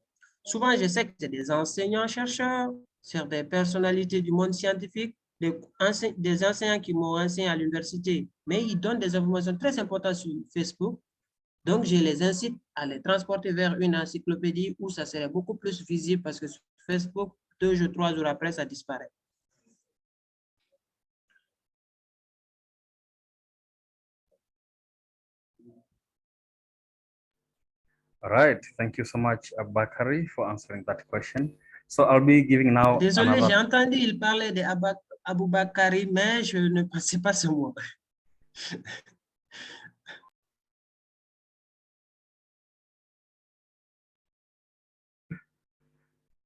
Souvent, je sais que c'est des enseignants-chercheurs, c'est des personnalités du monde scientifique, des enseignants qui m'ont enseigné à l'université, mais ils donnent des informations très importantes sur Facebook. Donc, je les incite à les transporter vers une encyclopédie où ça serait beaucoup plus visible parce que sur Facebook, 2 jours, 3 jours après, ça disparaît. All right, thank you so much, Bakari, for answering that question. So I'll be giving now. Désolé, j'ai entendu, il parlait d'Aboubakari, mais je ne pensais pas ce mot.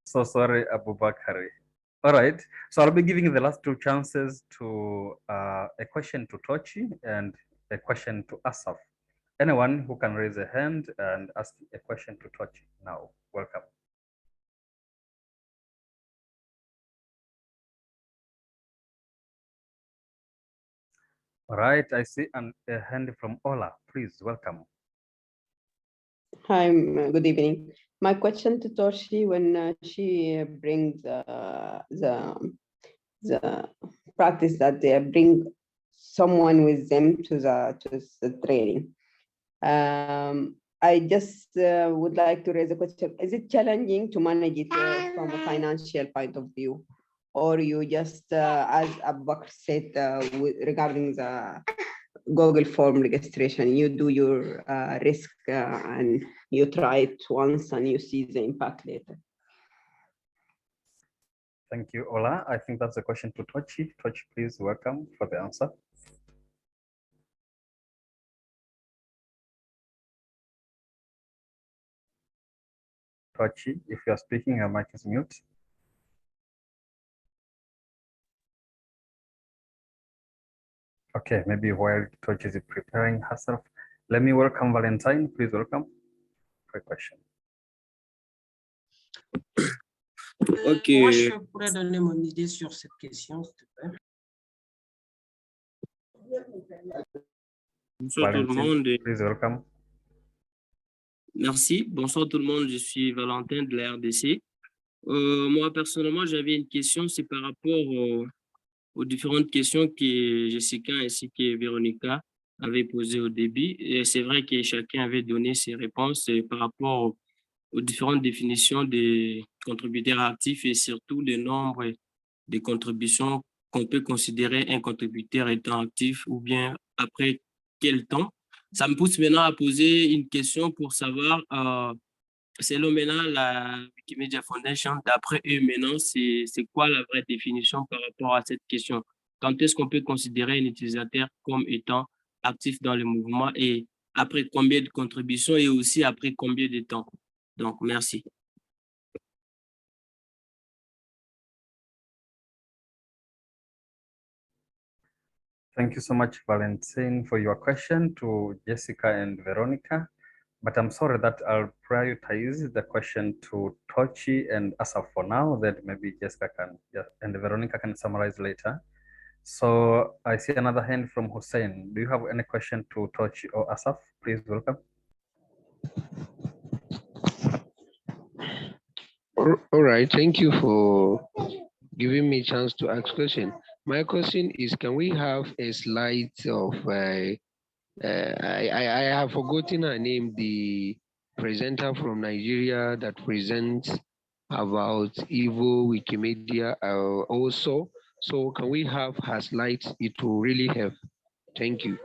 So sorry, Abubakari. All right, so I'll be giving the last 2 chances to a question to Tochi and a question to Asaf. Anyone who can raise a hand and ask a question to Tochi now, welcome. All right, I see a hand from Ola. Please, welcome. Hi, good evening. My question to Toshi, when she brings the practice that they bring someone with them to the training. I just would like to raise a question. Is it challenging to manage it from a financial point of view? Or you just, as Abubakar said, regarding the Google form registration, you do your risk and you try it once and you see the impact later. Thank you, Ola. I think that's a question to Tochi. Tochi, please, welcome for the answer. Tochi, if you are speaking, your mic is mute. Okay, maybe while Tochi is preparing herself, let me welcome Valentine. Please welcome for a question. Ok. Moi, je pourrais donner mon idée sur cette question, s'il te plaît. Bonsoir tout le monde. Please welcome. Merci. Bonsoir tout le monde. Je suis Valentin de la RDC. Moi, personnellement, j'avais une question, c'est par rapport aux différentes questions que Jessica ainsi que Véronica avaient posées au début. Et c'est vrai que chacun avait donné ses réponses par rapport aux différentes définitions des contributeurs actifs et surtout le nombre de contributions qu'on peut considérer un contributeur étant actif ou bien après quel temps. Ça me pousse maintenant à poser une question pour savoir, selon maintenant la Wikimedia Foundation, d'après eux maintenant, c'est quoi la vraie définition par rapport à cette question? Quand est-ce qu'on peut considérer un utilisateur comme étant actif dans le mouvement et après combien de contributions et aussi après combien de temps? Donc, merci. Thank you so much, Valentine, for your question to Jessica and Veronica. But I'm sorry that I'll prioritize the question to Tochi and Asaf for now, that maybe Jessica can and Veronica can summarize later. So I see another hand from Hussein. Do you have any question to Tochi or Asaf? Please welcome. All right, thank you for giving me a chance to ask question. My question is, can we have a slide of, I have forgotten her name, the presenter from Nigeria that presents about Evo Wikimedia also. So can we have her slides? It will really help. Thank you.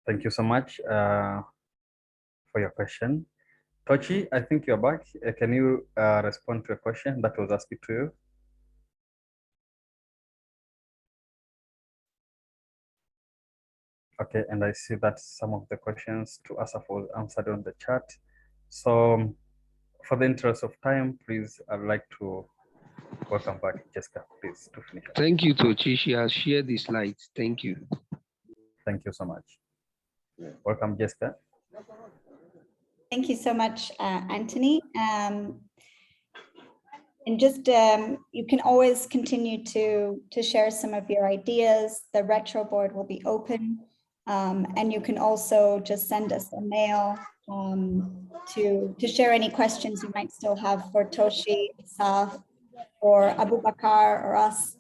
Thank you so much for your question. Tochi, I think you're back. Can you respond to a question that was asked to you? Okay, and I see that some of the questions to Asaf was answered on the chat. So for the interest of time, please, I'd like to welcome back Jessica, please, to finish. Thank you, Tochi. She has shared the slides. Thank you. Thank you so much. Welcome, Jessica. Thank you so much, Anthony. And just, you can always continue to share some of your ideas. The Retroboard will be open. And you can also just send us a mail to share any questions you might still have for Toshi, Asaf, or Abu Bakar, or us.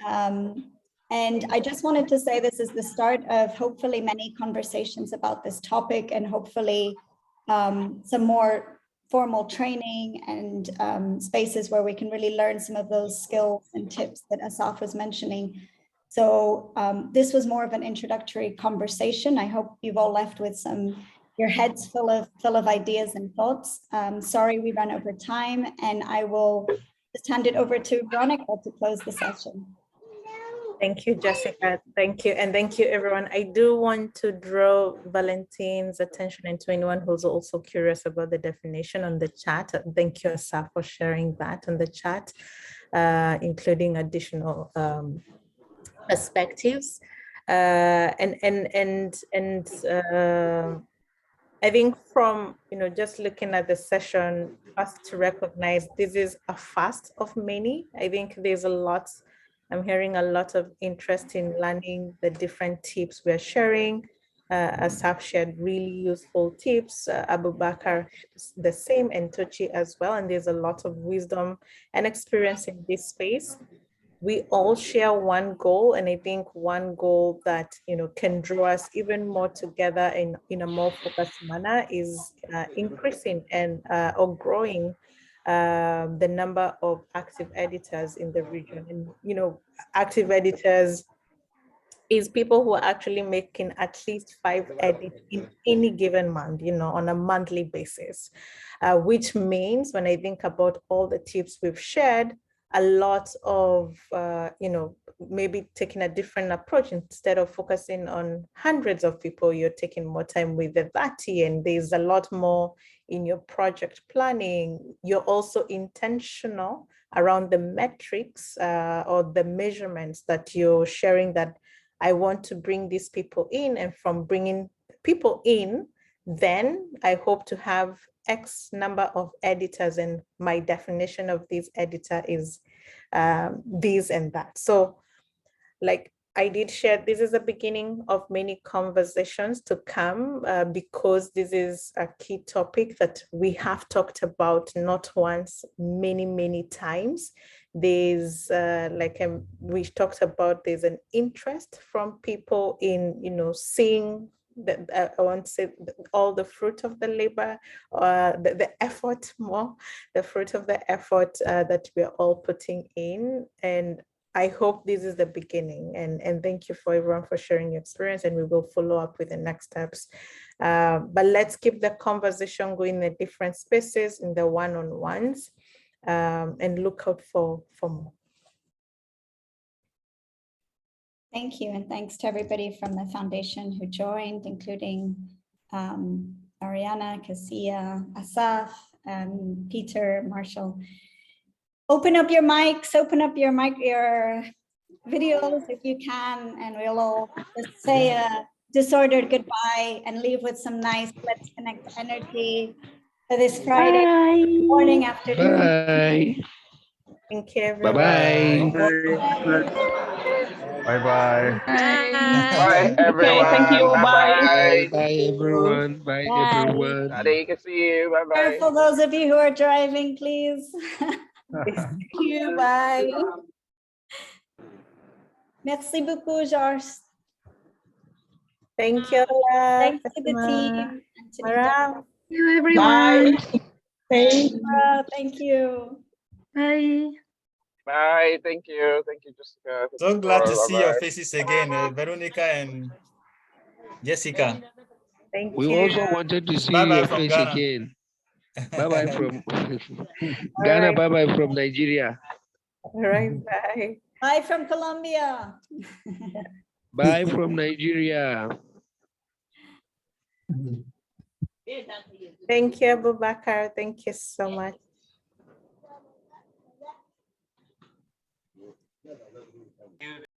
And I just wanted to say this is the start of hopefully many conversations about this topic, and hopefully some more formal training and spaces where we can really learn some of those skills and tips that Asaf was mentioning. So this was more of an introductory conversation. I hope you've all left with your heads full of ideas and thoughts. Sorry we ran over time, and I will just hand it over to Veronica to close the session. Thank you, Jessica. Thank you. And thank you, everyone. I do want to draw Valentine's attention and to anyone who's also curious about the definition on the chat. Thank you, Asaf, for sharing that on the chat, including additional perspectives. I think from, just looking at the session, first to recognize this is a first of many. I think there's a lot, I'm hearing a lot of interest in learning the different tips we're sharing. Asaf shared really useful tips, Abu Bakar the same, and Tochi as well. And there's a lot of wisdom and experience in this space. We all share one goal, and I think one goal that can draw us even more together in a more focused manner is increasing and or growing the number of active editors in the region. And active editors is people who are actually making at least 5 edits in any given month, on a monthly basis, which means when I think about all the tips we've shared, a lot of, maybe taking a different approach. Instead of focusing on hundreds of people, you're taking more time with the 30, and there's a lot more in your project planning. You're also intentional around the metrics or the measurements that you're sharing, that I want to bring these people in, and from bringing people in, then I hope to have X number of editors, and my definition of this editor is this and that. So like I did share, this is the beginning of many conversations to come because this is a key topic that we have talked about not once, many times. There's we talked about, there's an interest from people in, seeing I want to say all the fruit of the labor, the effort more, the fruit of the effort that we're all putting in. And I hope this is the beginning, and thank you for everyone for sharing your experience, and we will follow up with the next steps. But let's keep the conversation going in the different spaces, in the one-on-ones, and look out for more. Thank you, and thanks to everybody from the foundation who joined, including Ariana, Cassia, Asaf, Peter, Marshall. Open up your mics, your videos if you can, and we'll all just say a disordered goodbye and leave with some nice Let's Connect energy for this Friday morning afternoon. Bye. Thank you, everyone. Bye-bye. Bye-bye. Bye, everyone. Thank you. Bye. Bye, everyone. Bye, everyone. Good to see you. Bye-bye. Careful, those of you who are driving, please. Thank you. Bye. Merci beaucoup, Georges. Thank you. Thanks to the team. Thank you, everyone. Thank you. Bye. Bye. Thank you. Thank you, Jessica. So glad to see your Bye-bye. faces again, Veronica and Jessica. Thank we you. also wanted to see Bye-bye your from face Ghana. again. Bye-bye from Ghana. Bye-bye from Nigeria. All right, bye. Bye from Colombia. Bye from Nigeria. Thank you, Abubakar. Thank you so much.